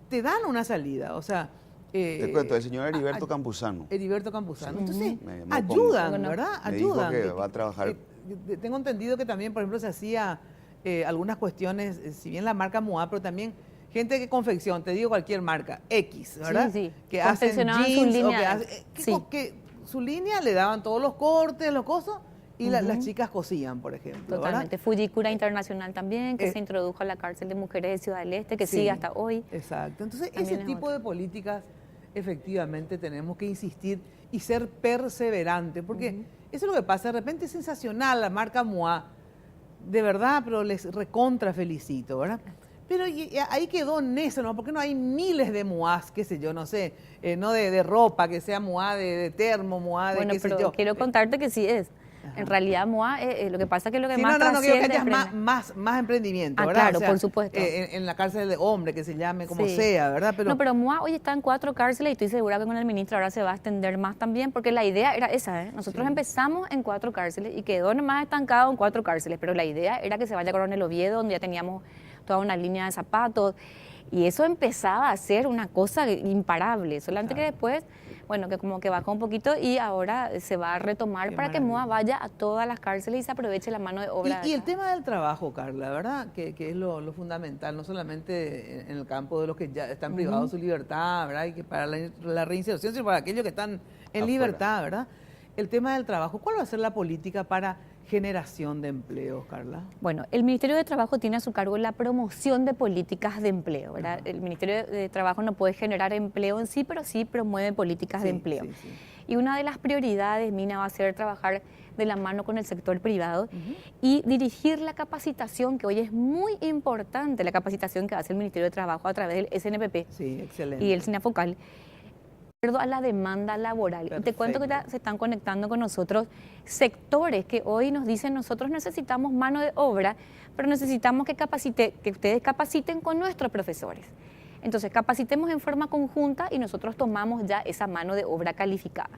te dan una salida, o sea... Te cuento, el señor Heriberto Campuzano. Heriberto Campuzano. Entonces, Me llamó ayudan, con- ¿verdad? Me dijo Ayudan. que va a trabajar. Tengo entendido que también, por ejemplo, se hacía algunas cuestiones, si bien la marca MOA, pero también gente que confección, te digo cualquier marca, X, ¿verdad? Sí, sí. Que hacen Confeccionaban su jeans o línea, que hacen... sí. que su línea le daban todos los cortes, los cosas, y las chicas cosían, por ejemplo, Totalmente. ¿verdad? Fujikura Internacional también, que se introdujo a la cárcel de mujeres de Ciudad del Este, que sigue hasta hoy. Exacto. Entonces, También ese es tipo otro. de políticas, efectivamente, tenemos que insistir y ser perseverantes, porque eso es lo que pasa. De repente es sensacional la marca MOA, de verdad, pero les recontra felicito, ¿verdad? Pero ahí quedó en eso, ¿no? Porque no hay miles de MOAs, qué sé yo, no sé, no de ropa, que sea MOA de termo, MOA de Bueno, qué sé pero yo. quiero contarte que sí es. En realidad, MOA, lo que pasa es que lo que Sí, más no, quiero que trasciende haya es más emprendimiento, Ah, ¿verdad? claro, por supuesto. En la cárcel de hombre, que se llame como Sí. sea, ¿verdad? No, pero MOA hoy está en 4 cárceles y estoy segura que con el ministro ahora se va a extender más también, porque la idea era esa, ¿eh? Nosotros empezamos en 4 cárceles y quedó nomás estancado en 4 cárceles, pero la idea era que se vaya a Coronel Oviedo, donde ya teníamos toda una línea de zapatos, y eso empezaba a ser una cosa imparable, solamente que después, bueno, que como que bajó un poquito y ahora se va a retomar Qué para que MOA vaya a todas las cárceles y se aproveche la mano de obra. Y de el acá. tema del trabajo, Carla, ¿verdad? Que es lo fundamental, no solamente en el campo de los que ya están privados de su libertad, ¿verdad? Y que para la reinserción, sino para aquellos que están en Afuera. libertad, ¿verdad? El tema del trabajo, ¿cuál va a ser la política para generación de empleos, Carla? Bueno, el Ministerio de Trabajo tiene a su cargo la promoción de políticas de empleo, ¿verdad? El Ministerio de Trabajo no puede generar empleo en sí, pero sí promueve políticas de Sí, empleo. sí, sí. Y una de las prioridades, Mina, va a ser trabajar de la mano con el sector privado y dirigir la capacitación, que hoy es muy importante, la capacitación que hace el Ministerio de Trabajo a través del SNPP Sí, excelente. y el SINAFOCAL, de acuerdo a la demanda laboral. Y te cuento que ya Perfecto. se están conectando con nosotros sectores que hoy nos dicen nosotros necesitamos mano de obra, pero necesitamos que ustedes capaciten con nuestros profesores. Entonces, capacitemos en forma conjunta y nosotros tomamos ya esa mano de obra calificada.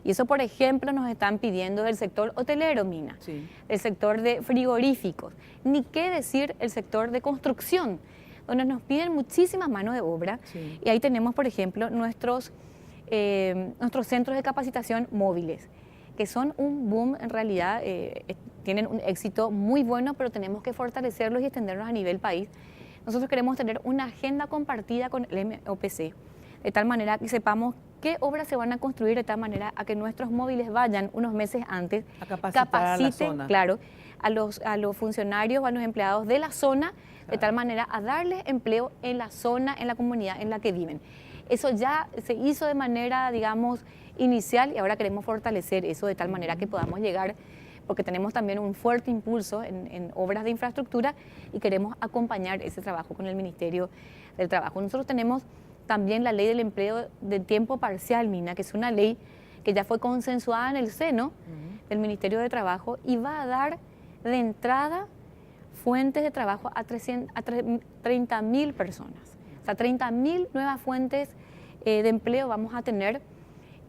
Y eso, por ejemplo, nos están pidiendo del sector hotelero, Mina, Sí. el sector de frigoríficos, ni qué decir el sector de construcción, donde nos piden muchísimas manos de obra. Sí. Y ahí tenemos, por ejemplo, nuestros centros de capacitación móviles, que son un boom en realidad, tienen un éxito muy bueno, pero tenemos que fortalecerlos y extenderlos a nivel país. Nosotros queremos tener una agenda compartida con el MOPC, de tal manera que sepamos qué obras se van a construir, de tal manera a que nuestros móviles vayan unos meses antes, A capacitar a la zona. claro, a los funcionarios o a los empleados de la zona, de tal manera a darles empleo en la zona, en la comunidad en la que viven. Eso ya se hizo de manera, digamos, inicial y ahora queremos fortalecer eso de tal manera que podamos llegar, porque tenemos también un fuerte impulso en obras de infraestructura y queremos acompañar ese trabajo con el Ministerio del Trabajo. Nosotros tenemos también la ley del empleo de tiempo parcial, Mina, que es una ley que ya fue consensuada en el seno del Ministerio de Trabajo y va a dar de entrada fuentes de trabajo a 30.000 personas. O sea, 30.000 nuevas fuentes de empleo vamos a tener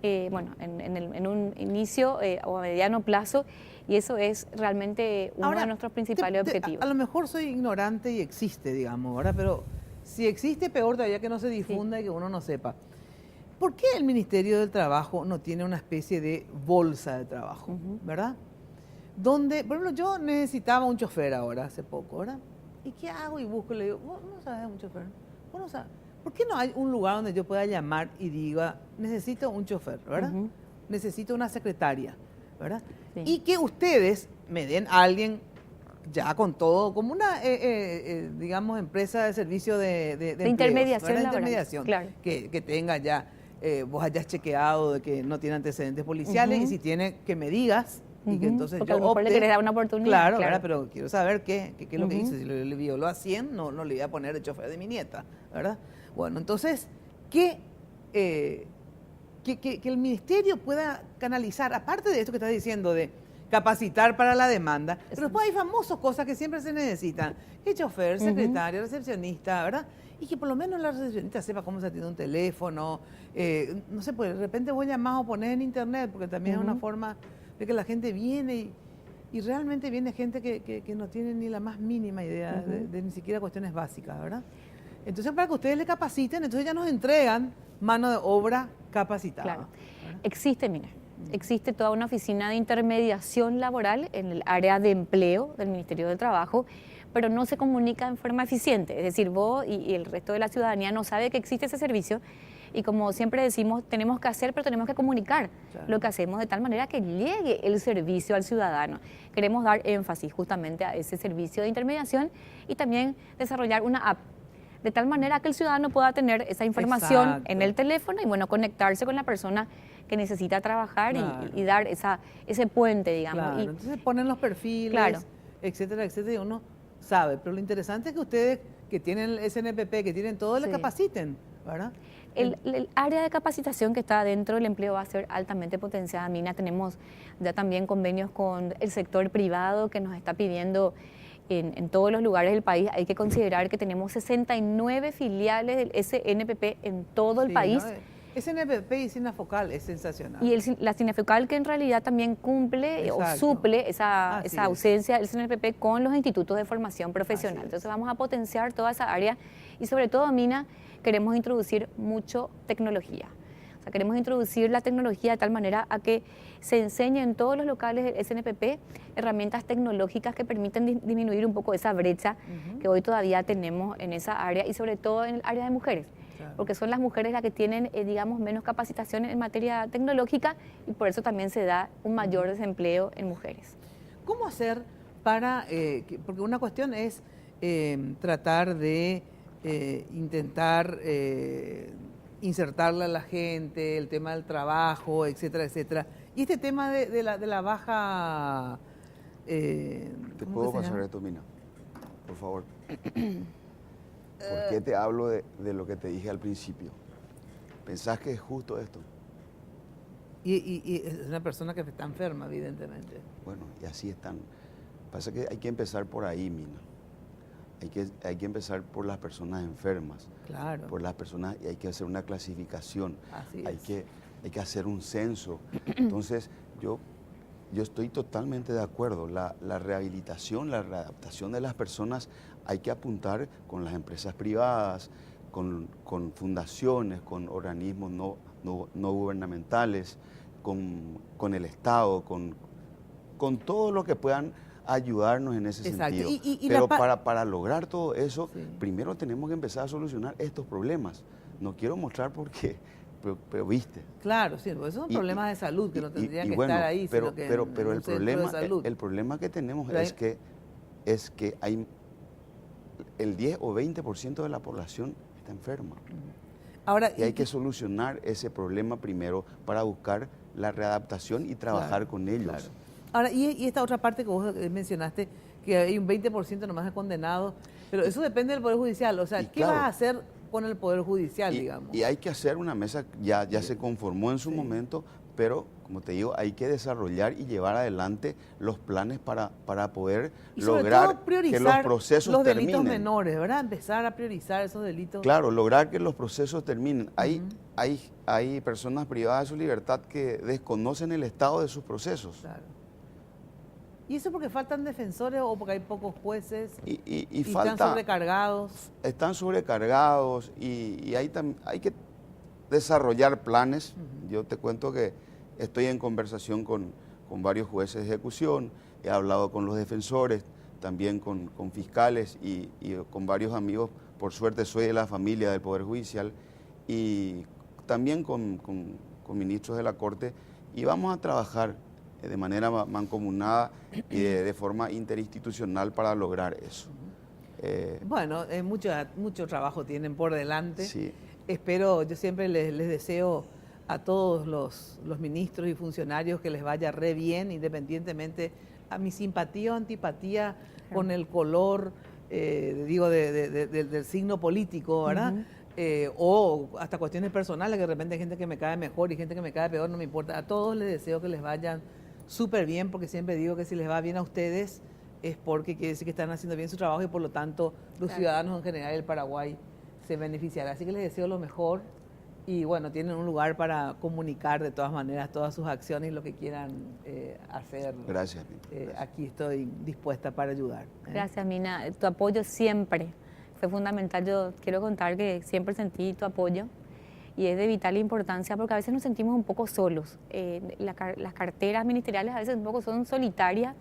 en un inicio o a mediano plazo, y eso es realmente uno de nuestros principales objetivos. A lo mejor soy ignorante y existe, digamos, ¿verdad? Pero si existe, peor todavía que no se difunda y que uno no sepa. ¿Por qué el Ministerio del Trabajo no tiene una especie de bolsa de trabajo, verdad? Donde, por ejemplo, yo necesitaba un chofer ahora, hace poco, ¿verdad? ¿Y qué hago? Y busco y le digo, vos no sabes de un chofer, vos no sabes. ¿Por qué no hay un lugar donde yo pueda llamar y diga, necesito un chofer, ¿verdad? Necesito una secretaria, ¿verdad? Sí. Y que ustedes me den a alguien ya con todo, como una, digamos, empresa de servicio de intermediación. De intermediación, claro. Que tenga ya, vos hayas chequeado de que no tiene antecedentes policiales y si tiene, que me digas. Y que entonces porque yo a lo mejor le querés dar una oportunidad. Claro, pero quiero saber qué es lo que hice. Si le violó a 100, no le voy a poner el chofer de mi nieta, ¿verdad? Bueno, entonces, que el ministerio pueda canalizar, aparte de esto que estás diciendo de capacitar para la demanda, pero después hay famosas cosas que siempre se necesitan, el chofer, secretaria, recepcionista, ¿verdad? Y que por lo menos la recepcionista sepa cómo se atiende un teléfono, no sé, pues de repente vos llamás o ponés en internet, porque también es una forma de que la gente viene y realmente viene gente que no tiene ni la más mínima idea de ni siquiera cuestiones básicas, ¿verdad? Entonces, para que ustedes le capaciten, entonces ya nos entregan mano de obra capacitada. Claro. Existe toda una oficina de intermediación laboral en el área de empleo del Ministerio del Trabajo, pero no se comunica en forma eficiente. Es decir, vos y el resto de la ciudadanía no sabe que existe ese servicio. Y como siempre decimos, tenemos que hacer, pero tenemos que comunicar lo que hacemos de tal manera que llegue el servicio al ciudadano. Queremos dar énfasis justamente a ese servicio de intermediación y también desarrollar una app de tal manera que el ciudadano pueda tener esa información en el teléfono y bueno, conectarse con la persona que necesita trabajar y dar ese puente, digamos. Claro. Entonces ponen los perfiles, etcétera, etcétera, y uno sabe. Pero lo interesante es que ustedes, que tienen el SNPP, que tienen todo, le capaciten, ¿verdad? El área de capacitación que está dentro del empleo va a ser altamente potenciada. Mina, tenemos ya también convenios con el sector privado que nos está pidiendo en todos los lugares del país. Hay que considerar que tenemos 69 filiales del SNPP en todo el país. SNPP y Sinafocal es sensacional. Y la Sinafocal que en realidad también cumple o suple esa ausencia del SNPP con los institutos de formación profesional. Entonces vamos a potenciar toda esa área y sobre todo, Mina, queremos introducir mucho tecnología. O sea, queremos introducir la tecnología de tal manera a que se enseñe en todos los locales del SNPP herramientas tecnológicas que permiten disminuir un poco esa brecha que hoy todavía tenemos en esa área y sobre todo en el área de mujeres. Porque son las mujeres las que tienen, digamos, menos capacitación en materia tecnológica y por eso también se da un mayor desempleo en mujeres. ¿Cómo hacer para, porque una cuestión es tratar de intentar insertarle a la gente, el tema del trabajo, etcétera, etcétera. Y este tema de la baja... ¿Te puedo pasar esto, Mina? Por favor. ¿Por qué te hablo de lo que te dije al principio? ¿Pensás que es justo esto? Y es una persona que está enferma, evidentemente. Bueno, y así están. Pasa que hay que empezar por ahí, Mina. Hay que empezar por las personas enfermas. Claro. Por las personas, y hay que hacer una clasificación. Así hay que hacer un censo. Entonces, yo estoy totalmente de acuerdo. La rehabilitación, la readaptación de las personas hay que apuntar con las empresas privadas, con fundaciones, con organismos no gubernamentales, con el Estado, con todo lo que puedan ayudarnos en ese sentido. Pero para lograr todo eso, primero tenemos que empezar a solucionar estos problemas no quiero mostrar porque, pero viste. Claro, sí, pues esos son problemas de salud que no tendrían que estar ahí, pero, sino que pero, en pero un el centro problema, de salud. el problema que tenemos Pero es que hay el 10 o 20% de la población está enferma. Ahora, Y hay que solucionar ese problema primero para buscar la readaptación y trabajar con ellos. Claro. Ahora, y esta otra parte que vos mencionaste, que hay un 20% nomás de condenados, pero eso depende del Poder Judicial. O sea, Y ¿qué claro, vas a hacer con el Poder Judicial, Y, digamos? y hay que hacer una mesa, ya se conformó en su momento, pero como te digo, hay que desarrollar y llevar adelante los planes para poder Y sobre lograr todo priorizar que los procesos los delitos terminen. menores, ¿verdad? Empezar a priorizar esos delitos. Claro, lograr que los procesos terminen. Hay personas privadas de su libertad que desconocen el estado de sus procesos. Claro. ¿Y eso porque faltan defensores o porque hay pocos jueces Y están sobrecargados? Están sobrecargados y hay que desarrollar planes. Yo te cuento que estoy en conversación con varios jueces de ejecución, he hablado con los defensores, también con fiscales y con varios amigos. Por suerte soy de la familia del Poder Judicial y también con ministros de la Corte, y vamos a trabajar de manera mancomunada y de forma interinstitucional para lograr eso. Bueno, mucho trabajo tienen por delante. Sí. Espero, yo siempre les deseo a todos los ministros y funcionarios que les vaya re bien, independientemente a mi simpatía o antipatía con el color, del signo político, ¿verdad? O hasta cuestiones personales, que de repente hay gente que me cae mejor y gente que me cae peor, no me importa. A todos les deseo que les vayan súper bien, porque siempre digo que si les va bien a ustedes es porque quiere decir que están haciendo bien su trabajo y por lo tanto los ciudadanos en general del Paraguay se beneficiarán. Así que les deseo lo mejor y bueno, tienen un lugar para comunicar de todas maneras todas sus acciones y lo que quieran hacer. Gracias, Mina. Gracias. Aquí estoy dispuesta para ayudar. Gracias, Mina. Tu apoyo siempre fue fundamental. Yo quiero contar que siempre sentí tu apoyo y es de vital importancia porque a veces nos sentimos un poco solos. Las carteras ministeriales a veces un poco son solitarias.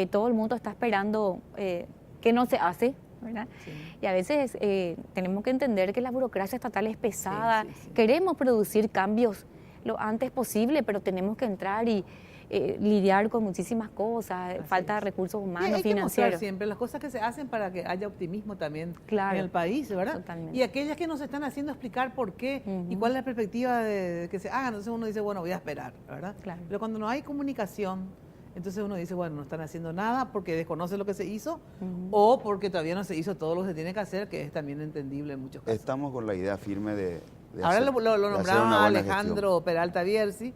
Todo el mundo está esperando que no se hace, ¿verdad? Sí. Y a veces tenemos que entender que la burocracia estatal es pesada. Sí. Queremos producir cambios lo antes posible, pero tenemos que entrar y lidiar con muchísimas cosas, falta de recursos humanos, y hay financieros. Que siempre las cosas que se hacen para que haya optimismo también en el país, ¿verdad? Totalmente. Y aquellas que nos están haciendo explicar por qué y cuál es la perspectiva de que se hagan, entonces uno dice, bueno, voy a esperar, ¿verdad? Claro. Pero cuando no hay comunicación, entonces uno dice, bueno, no están haciendo nada porque desconocen lo que se hizo o porque todavía no se hizo todo lo que se tiene que hacer, que es también entendible en muchos casos. Estamos con la idea firme de ahora hacer, lo nombraron a Alejandro gestión. Peralta Bierzi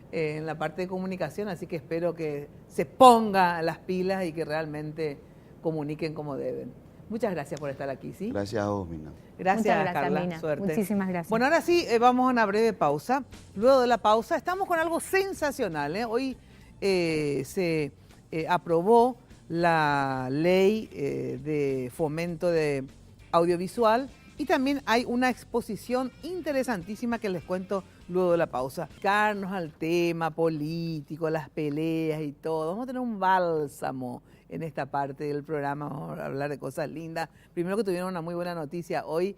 en la parte de comunicación, así que espero que se ponga las pilas y que realmente comuniquen como deben. Muchas gracias por estar aquí, ¿sí? Gracias a vos, Mina. Gracias, Carla. Mina. Suerte. Muchísimas gracias. Bueno, ahora sí, vamos a una breve pausa. Luego de la pausa, estamos con algo sensacional, ¿eh? Hoy se aprobó la ley de fomento de audiovisual y también hay una exposición interesantísima que les cuento luego de la pausa. Carnos al tema político, las peleas y todo. Vamos a tener un bálsamo en esta parte del programa, vamos a hablar de cosas lindas. Primero que tuvieron una muy buena noticia hoy,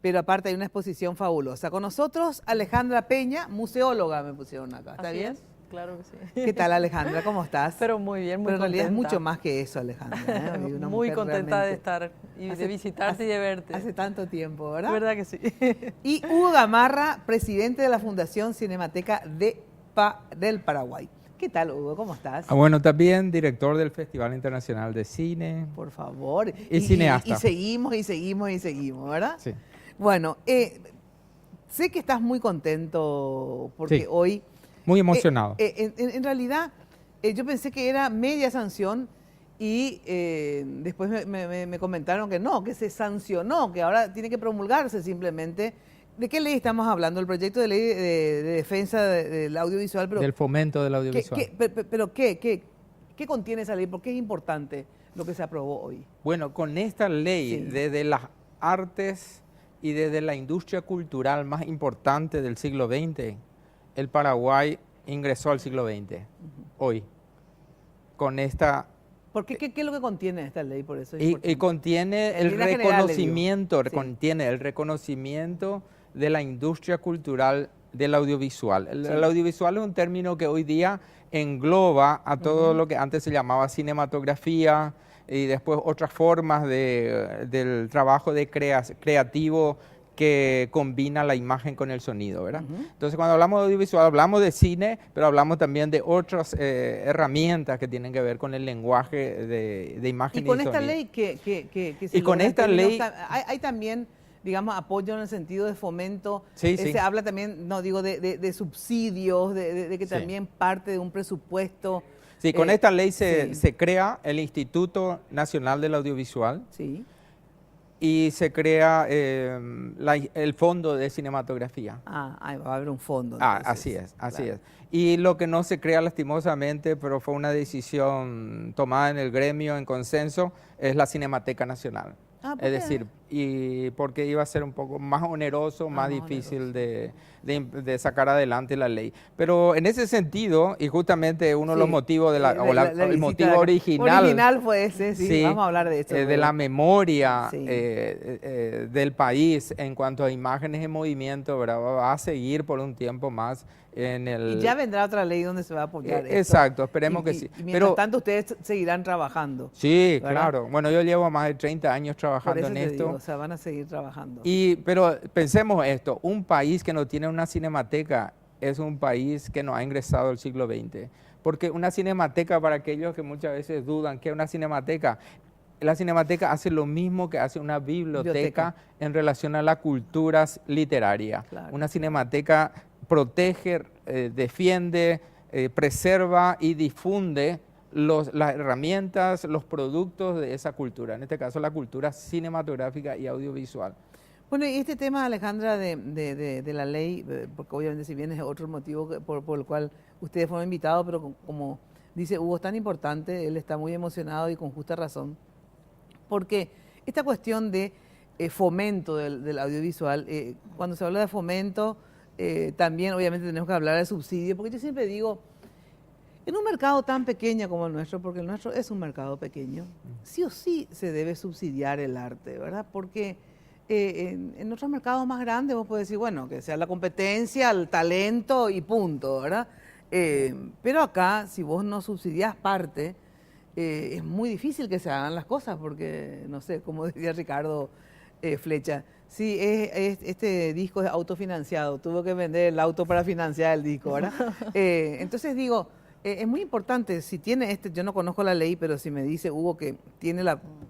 pero aparte hay una exposición fabulosa. Con nosotros Alejandra Peña, museóloga me pusieron acá, ¿está bien? Es. Claro que sí. ¿Qué tal, Alejandra? ¿Cómo estás? Pero muy bien, muy Pero en realidad es contenta. mucho más que eso, Alejandra. ¿eh? Muy contenta de estar y de visitarte y de verte. Hace tanto tiempo, ¿verdad? ¿Verdad que sí? Y Hugo Gamarra, presidente de la Fundación Cinemateca del Paraguay. ¿Qué tal, Hugo? ¿Cómo estás? Bueno, también director del Festival Internacional de Cine. Por favor. Y cineasta. Y seguimos, ¿verdad? Sí. Bueno, sé que estás muy contento porque sí. hoy... Muy emocionado. En realidad, yo pensé que era media sanción y después me comentaron que no, que se sancionó, que ahora tiene que promulgarse simplemente. ¿De qué ley estamos hablando? El proyecto de ley de defensa del audiovisual. Pero, del fomento del audiovisual. ¿Qué contiene esa ley? ¿Por qué es importante lo que se aprobó hoy? Bueno, con esta ley, Sí. desde las artes y desde la industria cultural más importante del siglo XX, el Paraguay ingresó al siglo XX, hoy, con esta... ¿Por qué? ¿Qué es lo que contiene esta ley? Por eso es y importante. contiene En el líneas generales, reconocimiento, digo. Sí. contiene el reconocimiento, de la industria cultural del audiovisual. El audiovisual es un término que hoy día engloba a todo lo que antes se llamaba cinematografía y después otras formas del trabajo de creativo que combina la imagen con el sonido, ¿verdad? Entonces, cuando hablamos de audiovisual, hablamos de cine, pero hablamos también de otras herramientas que tienen que ver con el lenguaje de imagen y con sonido. esta ley que se Y con logra, esta ley... hay también, digamos, apoyo en el sentido de fomento. Sí, sí. Se habla también, no digo, de subsidios, de que Sí. también parte de un presupuesto. Sí, con esta ley sí. se crea el Instituto Nacional del Audiovisual Sí. y se crea el Fondo de Cinematografía. Ahí va a haber un fondo. Ah, entonces. así Claro. es. Y lo que no se crea lastimosamente, pero fue una decisión tomada en el gremio en consenso, es la Cinemateca Nacional. ¿Por Es qué? decir, y porque iba a ser un poco más oneroso, más más difícil de sacar adelante la ley. Pero en ese sentido, y justamente uno de los Sí, motivos de el visita motivo acá. original. Original fue ese, sí, vamos a hablar de esto. De la memoria Sí. del país en cuanto a imágenes en movimiento, ¿verdad? Va a seguir por un tiempo más en el... Y ya vendrá otra ley donde se va a apoyar esto. Exacto, esperemos que sí. Y mientras tanto ustedes seguirán trabajando. Sí, ¿verdad? claro. Bueno, yo llevo más de 30 años Por trabajando eso en te esto. digo, o sea, van a seguir trabajando. Pero pensemos esto, un país que no tiene una cinemateca es un país que no ha ingresado al siglo XX. Porque una cinemateca, para aquellos que muchas veces dudan que es una cinemateca, la cinemateca hace lo mismo que hace una biblioteca en relación a la cultura literaria. Claro. Una cinemateca protege, defiende, preserva y difunde las herramientas, los productos de esa cultura, en este caso la cultura cinematográfica y audiovisual. Bueno, y este tema, Alejandra, de la ley, porque obviamente si bien es otro motivo por el cual ustedes fueron invitados, pero como dice Hugo, es tan importante, él está muy emocionado y con justa razón, porque esta cuestión de fomento del audiovisual, cuando se habla de fomento, también obviamente tenemos que hablar de subsidio, porque yo siempre digo, en un mercado tan pequeño como el nuestro, porque el nuestro es un mercado pequeño, sí o sí se debe subsidiar el arte, ¿verdad? Porque en otros mercados más grandes vos podés decir, bueno, que sea la competencia, el talento y punto, ¿verdad? Pero acá, si vos no subsidiás parte, es muy difícil que se hagan las cosas, porque, no sé, como decía Ricardo Flecha, sí, este disco es autofinanciado, tuvo que vender el auto para financiar el disco, ¿verdad? Entonces digo, es muy importante, si tiene yo no conozco la ley, pero si me dice Hugo que tiene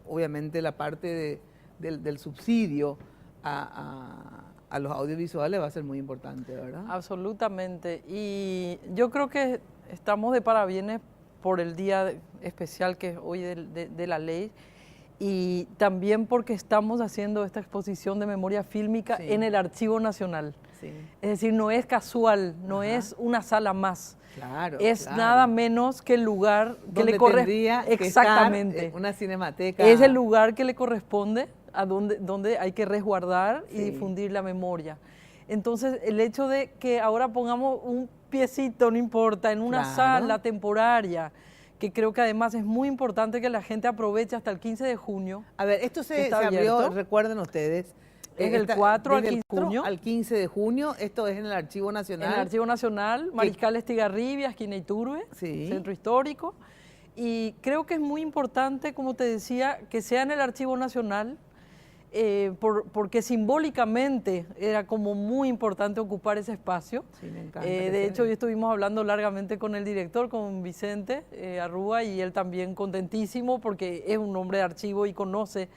obviamente la parte del subsidio a los audiovisuales, va a ser muy importante, ¿verdad? Absolutamente. Y yo creo que estamos de parabienes por el día especial que es hoy de la ley, y también porque estamos haciendo esta exposición de memoria fílmica en el Archivo Nacional. Sí. Es decir, no es casual, no es una sala más. Claro, es claro. nada menos que el lugar que Donde le corresponde. tendría que Exactamente. estar, una cinemateca. Es el lugar que le corresponde a donde hay que resguardar y Sí. difundir la memoria. Entonces, el hecho de que ahora pongamos un piecito, no importa, en una Claro. sala temporaria, que creo que además es muy importante que la gente aproveche hasta el 15 de junio. A ver, esto se ¿Está abrió, abierto? recuerden ustedes. Es del 4 al desde 15 de junio. al 15 de junio, esto es en el Archivo En Nacional. el Archivo Nacional, Mariscal Estigarribia, esquina Iturbe, Sí. Centro Histórico. Y creo que es muy importante, como te decía, que sea en el Archivo Nacional, porque simbólicamente era como muy importante ocupar ese espacio. Sí, me encanta que De sea hecho, ahí. hoy estuvimos hablando largamente con el director, con Vicente Arrúa, y él también contentísimo porque es un hombre de archivo y conoce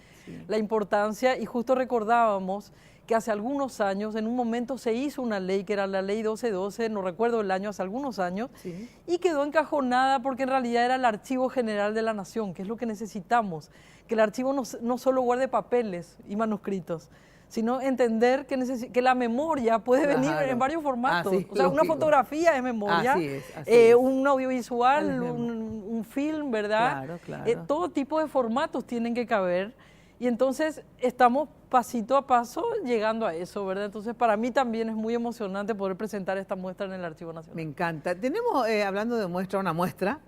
la importancia. Y justo recordábamos que hace algunos años, en un momento se hizo una ley, que era la ley 1212, no recuerdo el año, hace algunos años, Sí. y quedó encajonada porque en realidad era el Archivo General de la Nación, que es lo que necesitamos, que el archivo no solo guarde papeles y manuscritos, sino entender que la memoria puede venir Claro. en varios formatos. Así, O sea, una lógico. fotografía es memoria, Así es. un audiovisual, Es memoria. un film, ¿verdad? Claro, claro. Todo tipo de formatos tienen que caber. Y entonces estamos pasito a paso llegando a eso, ¿verdad? Entonces para mí también es muy emocionante poder presentar esta muestra en el Archivo Nacional. Me encanta. Tenemos, hablando de una muestra,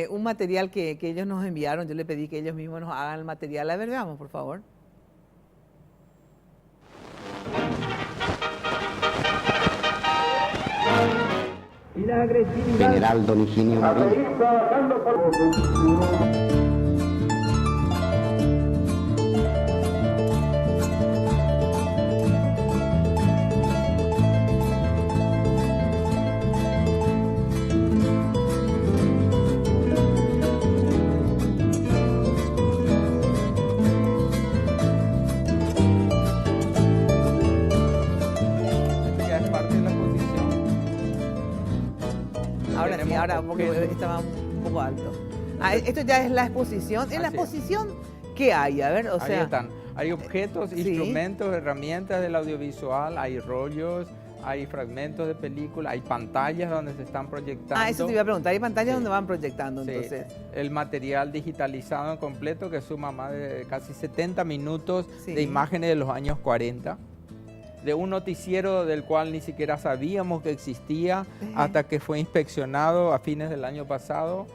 un material que ellos nos enviaron. Yo le pedí que ellos mismos nos hagan el material. A ver, veamos, por favor. General Don Higinio Murillo. Esto ya es parte de la exposición. Ahora sí, Tenemos ahora porque objetos. estaba un poco alto. Esto ya es la exposición. En la Así es. exposición, ¿qué hay? A ver, o Ahí sea, están. Hay objetos, Sí. instrumentos, herramientas del audiovisual, hay rollos, hay fragmentos de película, hay pantallas donde se están proyectando. eso te iba a preguntar. Hay pantallas Sí. donde van proyectando, Sí, entonces. el material digitalizado en completo que suma más de casi 70 minutos Sí. de imágenes de los años 40, de un noticiero del cual ni siquiera sabíamos que existía hasta que fue inspeccionado a fines del año pasado,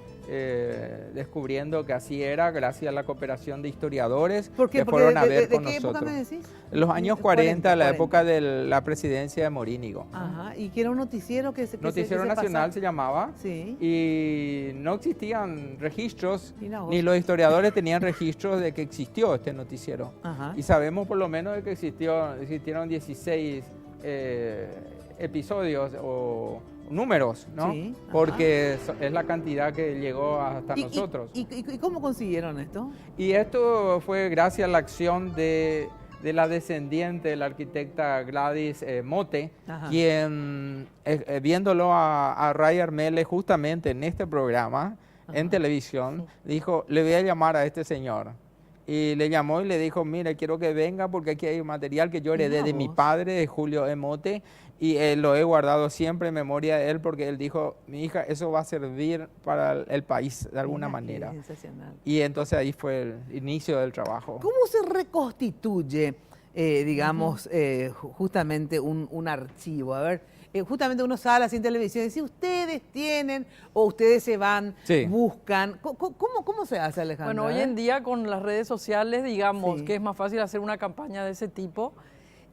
descubriendo que así era gracias a la cooperación de historiadores ¿Por qué? que Porque fueron a ver ¿de con qué época nosotros. me decís? En los años 40, la época de la presidencia de Morínigo. Ajá, y que era un noticiero que se Noticiero que se Nacional pasaba. se llamaba. Sí. Y no existían registros, Mira vos. ni los historiadores tenían registros de que existió este noticiero. Ajá. Y sabemos por lo menos de que existieron 16 episodios o números, ¿no? Sí, ajá. Porque es la cantidad que llegó hasta ¿Y nosotros. y cómo consiguieron esto? Y esto fue gracias a la acción de la descendiente de la arquitecta Gladys Mote, Ajá. quien, viéndolo a Ray Armele justamente en este programa, en televisión, dijo, le voy a llamar a este señor. Y le llamó y le dijo, mira, quiero que venga porque aquí hay un material que yo heredé Mira de mi vos. padre, de Julio E. Mote, y lo he guardado siempre en memoria de él porque él dijo, mi hija, eso va a servir para el país de alguna Mira, qué manera. sensacional. Y entonces ahí fue el inicio del trabajo. ¿Cómo se reconstituye, digamos, justamente un archivo? A ver, justamente uno sale así en televisión y dice, ustedes tienen o ustedes se van, Sí. buscan. ¿Cómo se hace, Alejandra? Bueno, hoy en día con las redes sociales, digamos Sí. que es más fácil hacer una campaña de ese tipo.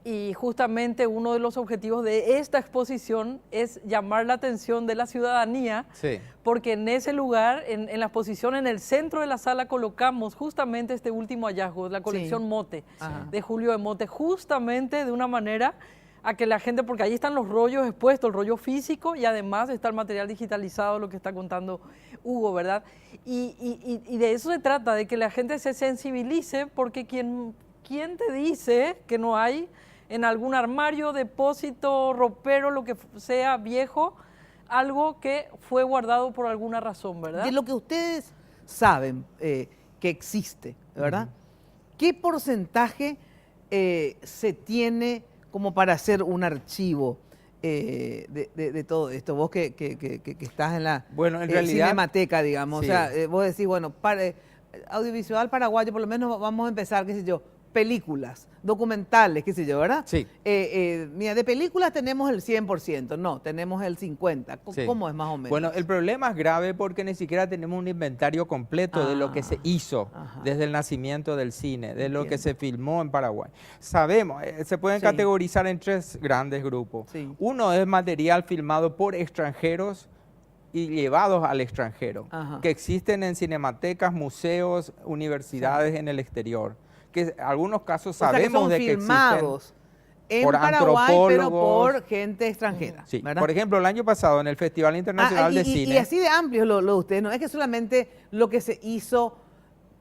Y justamente uno de los objetivos de esta exposición es llamar la atención de la ciudadanía, Sí. porque en ese lugar, en la exposición, en el centro de la sala, colocamos justamente este último hallazgo, la colección Sí. Mote, Ajá. de Julio de Mote, justamente de una manera a que la gente, porque ahí están los rollos expuestos, el rollo físico y además está el material digitalizado, lo que está contando Hugo, ¿verdad? Y de eso se trata, de que la gente se sensibilice, porque ¿quién te dice que no hay en algún armario, depósito, ropero, lo que sea viejo, algo que fue guardado por alguna razón, ¿verdad? De lo que ustedes saben que existe, ¿verdad? ¿Qué porcentaje se tiene como para hacer un archivo de todo esto? Vos que estás en la Bueno, en realidad- cinemateca, digamos, Sí. o sea, vos decís, bueno, audiovisual paraguayo, por lo menos vamos a empezar, qué sé yo, películas, documentales, qué sé yo, ¿verdad? Sí. Mira, de películas tenemos el 100%, no, tenemos el 50%. Sí. ¿Cómo es más o menos? Bueno, el problema es grave porque ni siquiera tenemos un inventario completo de lo que se hizo Ajá. desde el nacimiento del cine, de lo que Entiendo. se filmó en Paraguay. Sabemos, se pueden Sí. categorizar en 3 grandes grupos. Sí. Uno es material filmado por extranjeros y llevados al extranjero, Ajá. que existen en cinematecas, museos, universidades en el exterior. Que en algunos casos O sea, que sabemos son de que existen. filmados en por Paraguay, pero antropólogos. por gente extranjera. Sí. ¿verdad? Por ejemplo, el año pasado en el Festival Internacional de y Cine. así de amplio lo de ustedes, no es que solamente lo que se hizo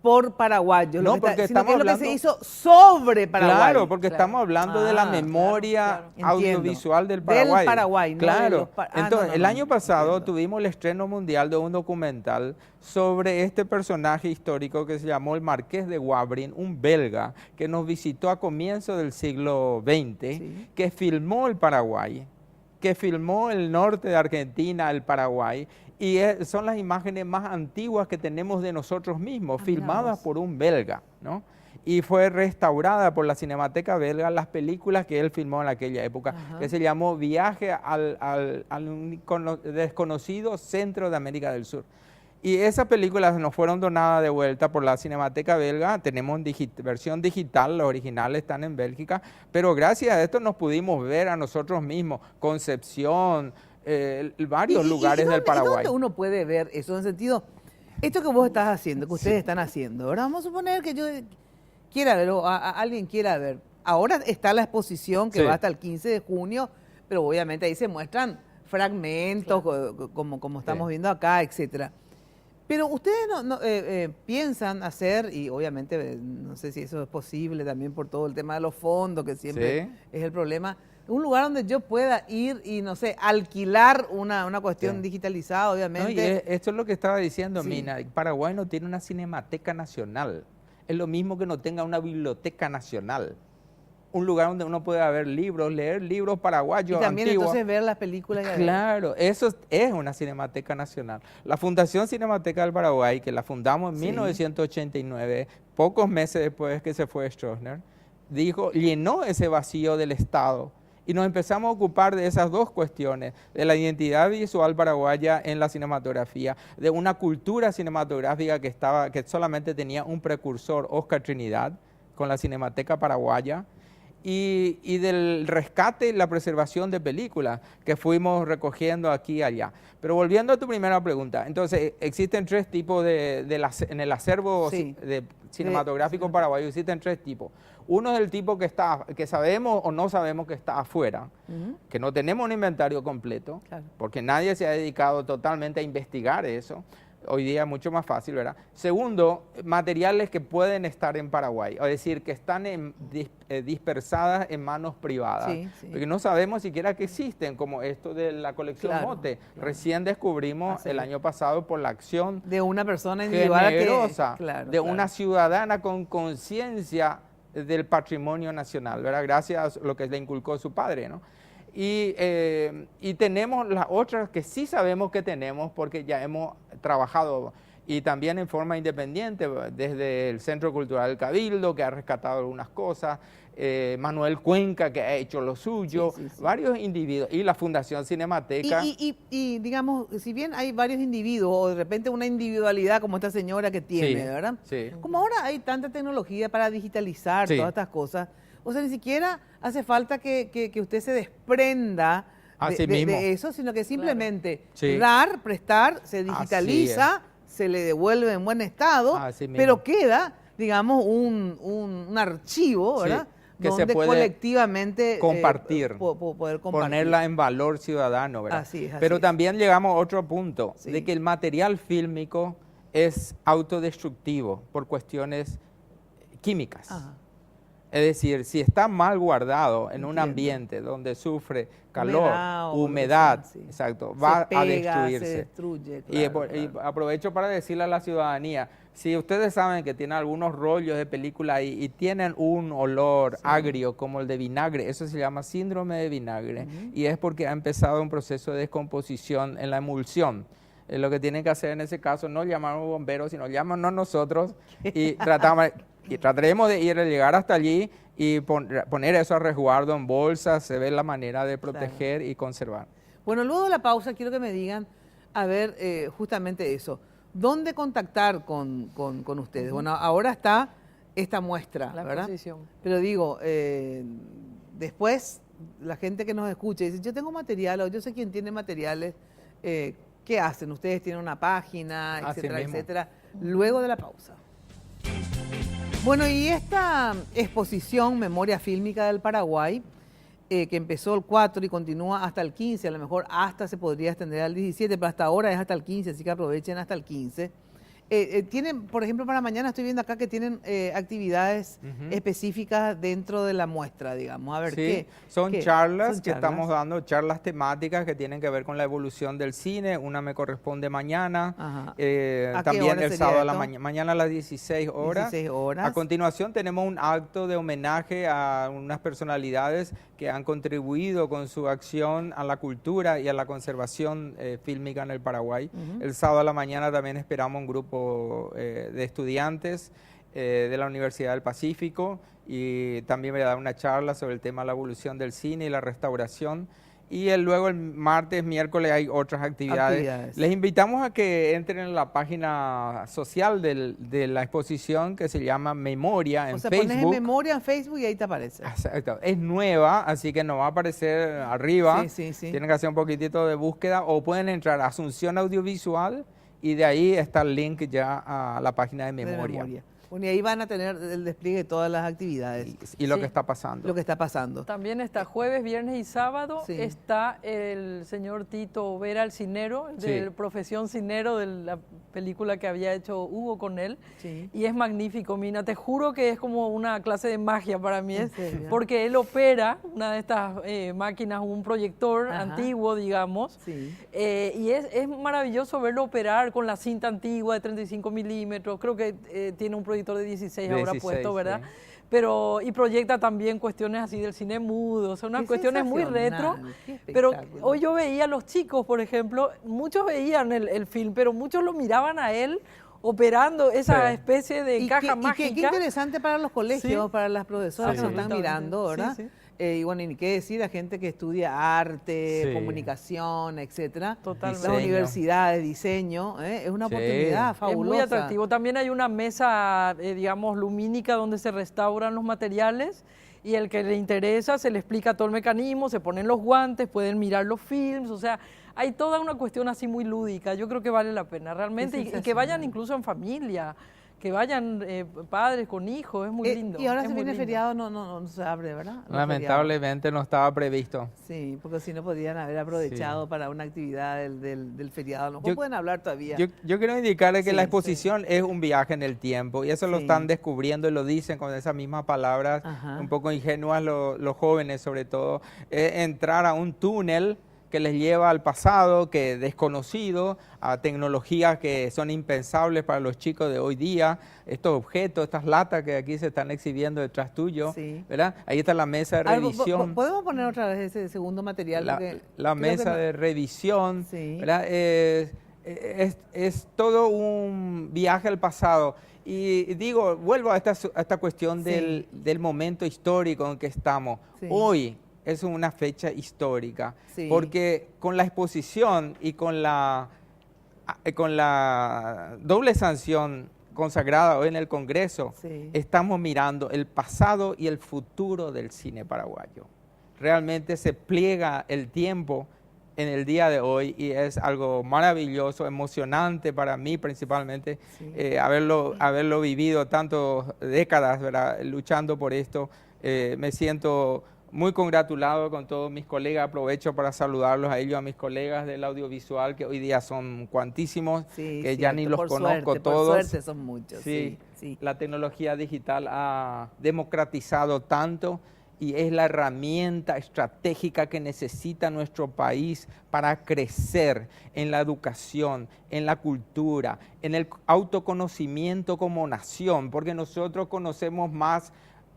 por paraguayos, No, lo que porque sino que estamos es lo que se hablando- hizo sobre Paraguay. Claro, porque Claro. estamos hablando de la Ah, memoria claro, claro. audiovisual del Del Paraguay. Paraguay, no de Claro. los pa- Entonces, no, el no, año pasado entiendo. tuvimos el estreno mundial de un documental sobre este personaje histórico que se llamó el Marqués de Wabrin, un belga que nos visitó a comienzos del siglo XX, Sí. que filmó el Paraguay, que filmó el norte de Argentina, el Paraguay, y son las imágenes más antiguas que tenemos de nosotros mismos, Ah, mira filmadas vos. por un belga, ¿no? Y fue restaurada por la Cinemateca Belga las películas que él filmó en aquella época, Ajá. que se llamó Viaje al desconocido centro de América del Sur. Y esas películas nos fueron donadas de vuelta por la Cinemateca Belga. Tenemos versión digital, los originales están en Bélgica, pero gracias a esto nos pudimos ver a nosotros mismos. Concepción, varios lugares del Paraguay. ¿Dónde uno puede ver eso? En el sentido, esto que vos estás haciendo, que ustedes están haciendo, ¿verdad? Vamos a suponer que yo quiera ver, o alguien quiera ver. Ahora está la exposición que va hasta el 15 de junio, pero obviamente ahí se muestran fragmentos, como estamos viendo acá, etcétera. Pero ustedes piensan hacer, y obviamente no sé si eso es posible también por todo el tema de los fondos, que siempre es el problema, un lugar donde yo pueda ir y, no sé, alquilar una cuestión digitalizada, obviamente. No, y esto es lo que estaba diciendo, Mina. Paraguay no tiene una cinemateca nacional. Es lo mismo que no tenga una biblioteca nacional. Un lugar donde uno pueda ver libros, leer libros paraguayos y también antiguos. Entonces ver las películas. Claro, eso es una cinemateca nacional. La Fundación Cinemateca del Paraguay, que la fundamos en 1989, pocos meses después que se fue Stroessner, llenó ese vacío del Estado. Y nos empezamos a ocupar de esas dos cuestiones, de la identidad visual paraguaya en la cinematografía, de una cultura cinematográfica que solamente tenía un precursor, Oscar Trinidad, con la Cinemateca Paraguaya, y del rescate y la preservación de películas que fuimos recogiendo aquí y allá. Pero volviendo a tu primera pregunta, entonces existen tres tipos en el acervo cinematográfico paraguayo, existen tres tipos. Uno es el tipo que sabemos o no sabemos que está afuera, que no tenemos un inventario completo, porque nadie se ha dedicado totalmente a investigar eso. Hoy día es mucho más fácil, ¿verdad? Segundo, materiales que pueden estar en Paraguay, es decir, que están dispersadas en manos privadas, porque no sabemos siquiera que existen, como esto de la colección Mote. Recién descubrimos el año pasado por la acción de una persona individual generosa, una ciudadana con conciencia del patrimonio nacional, ¿verdad? Gracias a lo que le inculcó su padre, ¿no? Y tenemos las otras que sí sabemos que tenemos porque ya hemos trabajado y también en forma independiente, desde el Centro Cultural del Cabildo, que ha rescatado algunas cosas, Manuel Cuenca, que ha hecho lo suyo, varios individuos, y la Fundación Cinemateca. Y digamos, si bien hay varios individuos, o de repente una individualidad como esta señora que tiene, ¿verdad? Como ahora hay tanta tecnología para digitalizar todas estas cosas, o sea, ni siquiera hace falta que usted se desprenda de eso, sino que simplemente prestar, se digitaliza, se le devuelve en buen estado, pero queda, digamos, un archivo, ¿verdad? Que donde se puede colectivamente compartir, poder compartir, ponerla en valor ciudadano, ¿verdad? Así es. Pero también llegamos a otro punto, de que el material fílmico es autodestructivo por cuestiones químicas. Es decir, si está mal guardado en un ambiente donde sufre calor, humedad, va a destruirse. Se destruye, Y aprovecho para decirle a la ciudadanía, si ustedes saben que tienen algunos rollos de película ahí y tienen un olor agrio como el de vinagre, eso se llama síndrome de vinagre, y es porque ha empezado un proceso de descomposición en la emulsión. Lo que tienen que hacer en ese caso no llamar a un bombero, sino llamarnos nosotros y trataremos de llegar hasta allí y poner eso a resguardo en bolsas, se ve la manera de proteger y conservar. Bueno, luego de la pausa quiero que me digan, a ver, justamente eso, ¿dónde contactar con ustedes? Bueno, ahora está esta muestra, ¿verdad? Exposición. Pero digo, después la gente que nos escucha dice, yo tengo material o yo sé quién tiene materiales, ¿qué hacen? Ustedes tienen una página, etcétera, etcétera, luego de la pausa. Bueno, y esta exposición Memoria Fílmica del Paraguay, que empezó el 4 y continúa hasta el 15, a lo mejor hasta se podría extender al 17, pero hasta ahora es hasta el 15, así que aprovechen hasta el 15. Tienen, por ejemplo, para mañana estoy viendo acá que tienen actividades específicas dentro de la muestra, digamos. A ver, ¿qué? Son charlas que estamos dando, charlas temáticas que tienen que ver con la evolución del cine. Una me corresponde mañana, también el sábado a la mañana a las 16 horas. 16 horas. A continuación tenemos un acto de homenaje a unas personalidades que han contribuido con su acción a la cultura y a la conservación fílmica en el Paraguay. El sábado a la mañana también esperamos un grupo de estudiantes de la Universidad del Pacífico y también me da una charla sobre el tema de la evolución del cine y la restauración. y luego el martes, miércoles hay otras actividades. Les invitamos a que entren en la página social de la exposición que se llama Memoria en Facebook. Pones en Memoria en Facebook y ahí te aparece. Exacto. Es nueva, así que no va a aparecer arriba. Sí. Tienen que hacer un poquitito de búsqueda o pueden entrar a Asunción Audiovisual y de ahí está el link ya a la página de Memoria. Bueno, y ahí van a tener el despliegue de todas las actividades. Y lo que está pasando. Lo que está pasando. También está jueves, viernes y sábado. Sí. Está el señor Tito Vera, el cinero, de Profesión Cinero, de la película que había hecho Hugo con él. Sí. Y es magnífico, Mina. Te juro que es como una clase de magia para mí. ¿En serio? Porque él opera una de estas máquinas, un proyector antiguo, digamos. Sí. Y es maravilloso verlo operar con la cinta antigua de 35 milímetros. Creo que tiene un proyector de 16 ahora puesto, ¿verdad? Sí. Pero, y proyecta también cuestiones así del cine mudo, o sea, unas cuestiones muy retro. Pero hoy yo veía a los chicos, por ejemplo, muchos veían el film, pero muchos lo miraban a él operando esa especie de caja mágica. Qué interesante para los colegios, para las profesoras que lo están Absolutamente. mirando, ¿verdad? Sí. Y bueno, y ni qué decir a gente que estudia arte, Sí. comunicación, etcétera. Totalmente. Las universidades, diseño, es una oportunidad fabulosa. Es muy atractivo. También hay una mesa, digamos, lumínica donde se restauran los materiales y el que le interesa se le explica todo el mecanismo, se ponen los guantes, pueden mirar los films, o sea, hay toda una cuestión así muy lúdica. Yo creo que vale la pena realmente y que vayan incluso en familia. Que vayan padres con hijos, es muy lindo. Y ahora es se muy viene lindo. feriado, no se abre, ¿verdad? Los Lamentablemente no estaba previsto. feriados. Sí, porque si no podrían haber aprovechado para una actividad del feriado. A lo mejor pueden hablar todavía. Yo quiero indicarle que Sí, la exposición es un viaje en el tiempo y eso lo están descubriendo y lo dicen con esas mismas palabras, un poco ingenuas los jóvenes sobre todo. Entrar a un túnel que les lleva al pasado, que desconocido, a tecnologías que son impensables para los chicos de hoy día, estos objetos, estas latas que aquí se están exhibiendo detrás tuyo, ¿verdad? Ahí está la mesa de revisión. ¿Podemos poner otra vez ese segundo material? La mesa de revisión, ¿verdad? Es todo un viaje al pasado. Y digo, vuelvo a esta cuestión del momento histórico en que estamos. Hoy es una fecha histórica, porque con la exposición y con la doble sanción consagrada hoy en el Congreso, estamos mirando el pasado y el futuro del cine paraguayo. Realmente se pliega el tiempo en el día de hoy y es algo maravilloso, emocionante para mí principalmente, haberlo vivido tantas décadas, ¿verdad? Luchando por esto. Me siento muy congratulado con todos mis colegas. Aprovecho para saludarlos a ellos, a mis colegas del audiovisual, que hoy día son cuantísimos, que ya ni los conozco todos. Por suerte son muchos. La tecnología digital ha democratizado tanto y es la herramienta estratégica que necesita nuestro país para crecer en la educación, en la cultura, en el autoconocimiento como nación, porque nosotros conocemos más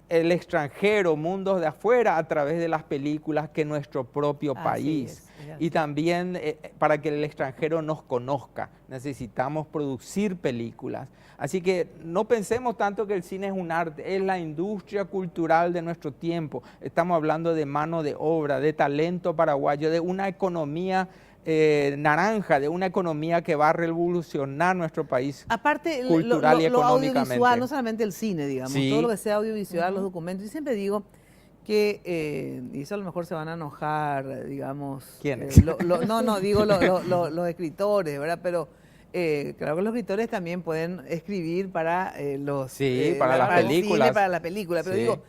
el extranjero, mundos de afuera, a través de las películas que nuestro propio país. Y también para que el extranjero nos conozca, necesitamos producir películas. Así que no pensemos tanto que el cine es un arte, es la industria cultural de nuestro tiempo. Estamos hablando de mano de obra, de talento paraguayo, de una economía naranja, de una economía que va a revolucionar nuestro país. Aparte, cultural y económicamente. Audiovisual, no solamente el cine, digamos, todo lo que sea audiovisual, los documentos. Y siempre digo que, y eso a lo mejor se van a enojar, digamos. ¿Quiénes? Digo los escritores, ¿verdad? Pero claro que los escritores también pueden escribir para para las películas. Para la película, pero digo,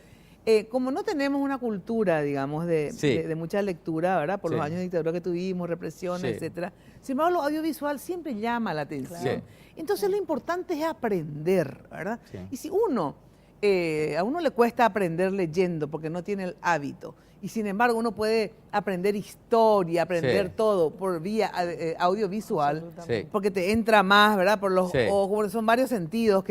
como no tenemos una cultura, digamos, de mucha lectura, ¿verdad? Por los años de dictadura que tuvimos, represión, etcétera. Sin embargo, lo audiovisual siempre llama la atención. Entonces, lo importante es aprender, ¿verdad? Y si a uno le cuesta aprender leyendo porque no tiene el hábito, y sin embargo uno puede aprender historia, aprender todo por vía audiovisual, porque te entra más, ¿verdad? Por los ojos, son varios sentidos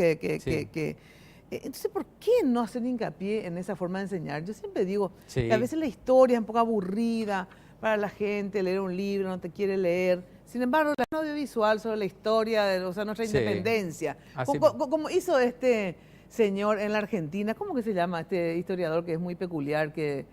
entonces, ¿por qué no hacer hincapié en esa forma de enseñar? Yo siempre digo que a veces la historia es un poco aburrida para la gente, leer un libro, no te quiere leer. Sin embargo, la audiovisual sobre la historia de nuestra independencia, como hizo este señor en la Argentina, ¿cómo que se llama este historiador que es muy peculiar, que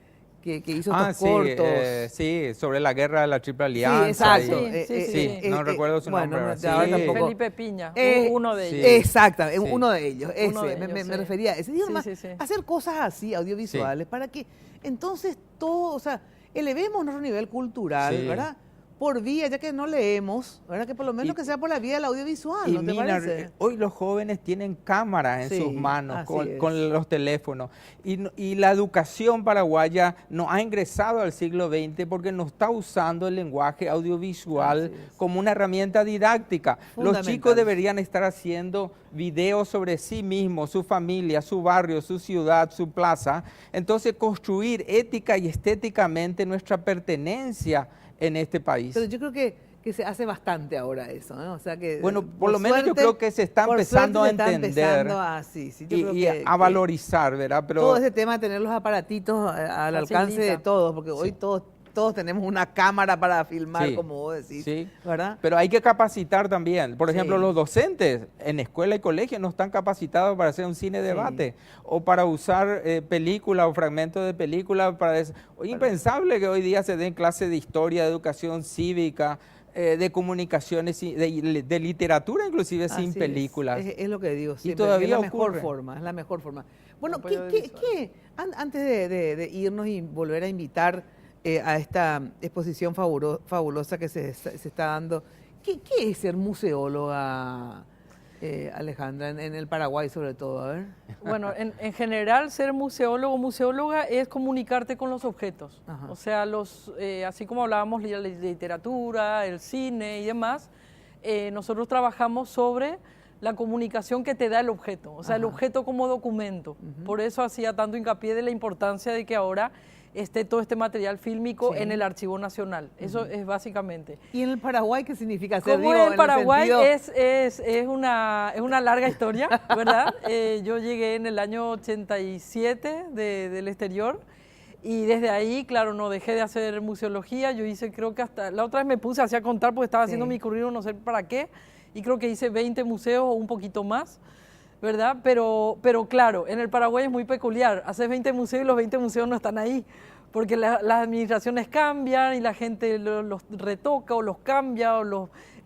que hizo estos cortos. Sí, sobre la guerra de la Triple Alianza. Sí, exacto. Sí, no recuerdo su nombre. Bueno, Sí. ahora tampoco. Felipe Piña, uno de ellos. Exactamente, Sí. uno de ellos. Uno de ellos, me sí. refería a ese. Digo, Sí, nomás, sí, sí. hacer cosas así, audiovisuales, para que entonces todo, o sea, elevemos nuestro nivel cultural, Sí. ¿verdad? Por vía, ya que no leemos, ¿verdad? Que por lo menos Y- que sea por la vía del audiovisual, Y ¿no te mira, parece? hoy los jóvenes tienen cámaras en Sí, sus manos así es. con los teléfonos. Y la educación paraguaya no ha ingresado al siglo XX porque no está usando el lenguaje audiovisual Así es. como una herramienta didáctica. Los Fundamental. chicos deberían estar haciendo videos sobre sí mismos, su familia, su barrio, su ciudad, su plaza. Entonces, construir ética y estéticamente nuestra pertenencia en este país. Pero yo creo que se hace bastante ahora eso, ¿no? O sea que Bueno, por lo menos yo creo que se está por empezando suerte a se entender está empezando a, sí, yo creo y que a valorizar, ¿verdad? Pero todo ese tema de tener los aparatitos al alcance de Facilita. todos, porque hoy todos tenemos una cámara para filmar, Sí, como vos decís, sí. ¿verdad? Pero hay que capacitar también. Por ejemplo, Sí. los docentes en escuela y colegio no están capacitados para hacer un cine debate o para usar películas o fragmentos de películas. Impensable que hoy día se den clases de historia, de educación cívica, de comunicaciones, de literatura inclusive sin Así películas. Es lo que digo siempre, que todavía es la mejor ocurre. forma, es la mejor forma. Bueno, Apoyo audiovisual. antes de irnos y volver a invitar a esta exposición fabulosa que se está dando, ¿qué es ser museóloga, Alejandra, en el Paraguay sobre todo? A ver. Bueno, en general ser museólogo o museóloga es comunicarte con los objetos. Ajá. O sea, así como hablábamos de la literatura, el cine y demás, nosotros trabajamos sobre la comunicación que te da el objeto, o sea, el Ajá. objeto como documento. Por eso hacía tanto hincapié de la importancia de que ahora esté todo este material fílmico Sí. en el Archivo Nacional. Eso es básicamente. ¿Y en el Paraguay qué significa ser? Como Digo, en el Paraguay sentido- es una larga historia, ¿verdad? Yo llegué en el año 87 del exterior y desde ahí, claro, no dejé de hacer museología. Yo hice, creo que hasta, la otra vez me puse así a contar porque estaba haciendo Sí. mi currículum, no sé para qué, y creo que hice 20 museos o un poquito más, ¿verdad? Pero claro, en el Paraguay es muy peculiar. Haces 20 museos y los 20 museos no están ahí, porque las administraciones cambian y la gente los retoca o los cambia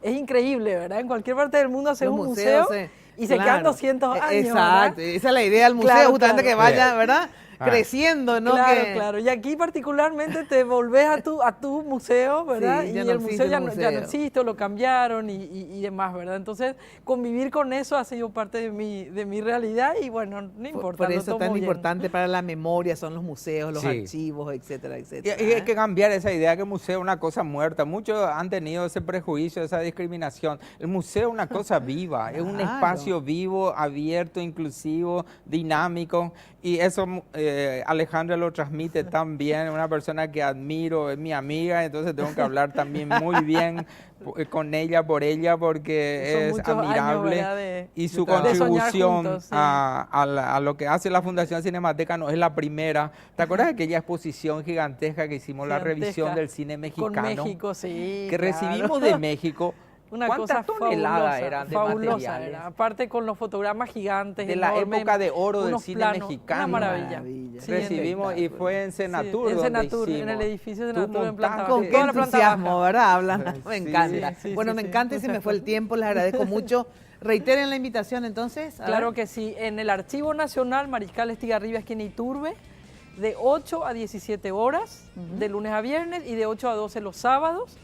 es increíble, ¿verdad? En cualquier parte del mundo haces Los un museos, museo y se quedan 200 años, Exacto, ¿verdad? esa es la idea del museo, Claro, justamente claro. que vaya, ¿verdad? Ah. Creciendo, ¿no? Claro, Que- claro. Y aquí particularmente te volvés a tu museo, ¿verdad? Sí, y ya no el existe museo el ya no museo. existe, o lo cambiaron y demás, ¿verdad? Entonces, convivir con eso ha sido parte de mi realidad y bueno, no importa. Por lo eso tomo tan bien. importante para la memoria son los museos, los Sí. archivos, etcétera, Y etcétera. hay que cambiar esa idea que el museo es una cosa muerta. Muchos han tenido ese prejuicio, esa discriminación. El museo es una cosa viva, es un Claro. espacio vivo, abierto, inclusivo, dinámico. Y eso Alejandra lo transmite tan bien, una persona que admiro, es mi amiga, entonces tengo que hablar también muy bien con ella, por ella, porque Son es muchos años, admirable. ¿verdad? de- Y su de soñar contribución juntos, sí. a lo que hace la Fundación Cinemateca no es la primera. ¿Te acuerdas de aquella exposición gigantesca que hicimos, la Gigantesca. revisión del cine Con mexicano? México, sí. Que claro. recibimos de México. Una ¿Cuántas cosa toneladas fabulosa, eran de fabulosa materiales? era. Aparte con los fotogramas gigantes. De la enormes, época de oro del unos cine planos, mexicano. Una maravilla. Maravilla. Sí, Recibimos y fue en Senatur en donde Senatur, en hicimos. el edificio de Tú Senatur en planta montaste- baja. Con qué Toda la planta entusiasmo, baja. ¿verdad? Hablan, me Sí, encanta. sí, Bueno, sí, me sí. encanta y se me fue el tiempo, les agradezco mucho. Reiteren la invitación entonces. a Claro ver. que sí, en el Archivo Nacional Mariscal Estigarribia, aquí en Iturbe, de 8 a 17 horas, de lunes a viernes, y de 8 a 12 los sábados,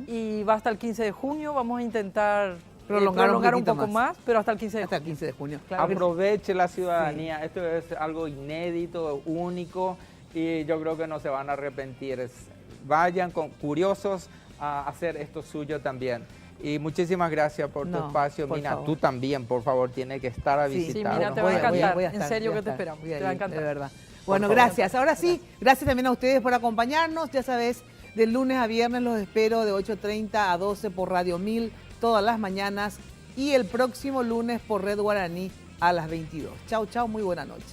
y va hasta el 15 de junio, vamos a intentar Prolongar un un poquito poco más, pero hasta el 15 de Hasta el junio. 15 de junio. Claro que sí. Aproveche la ciudadanía. Esto es algo inédito, único, y yo creo que no se van a arrepentir. Vayan curiosos a hacer esto suyo también. Y muchísimas gracias por tu No, espacio, por Mina. favor. Tú también, por favor, tienes que estar a Sí, visitarnos. Mina, te va a Voy encantar. voy En estar, serio voy a que te estar, esperamos, voy a te va a ir, encantar. de verdad. Bueno, favor. gracias. Ahora sí, gracias también a ustedes por acompañarnos. Ya sabes, de lunes a viernes los espero de 8:30 a 12 por Radio 1000 todas las mañanas y el próximo lunes por Red Guaraní a las 22. Chau, chau, muy buena noche.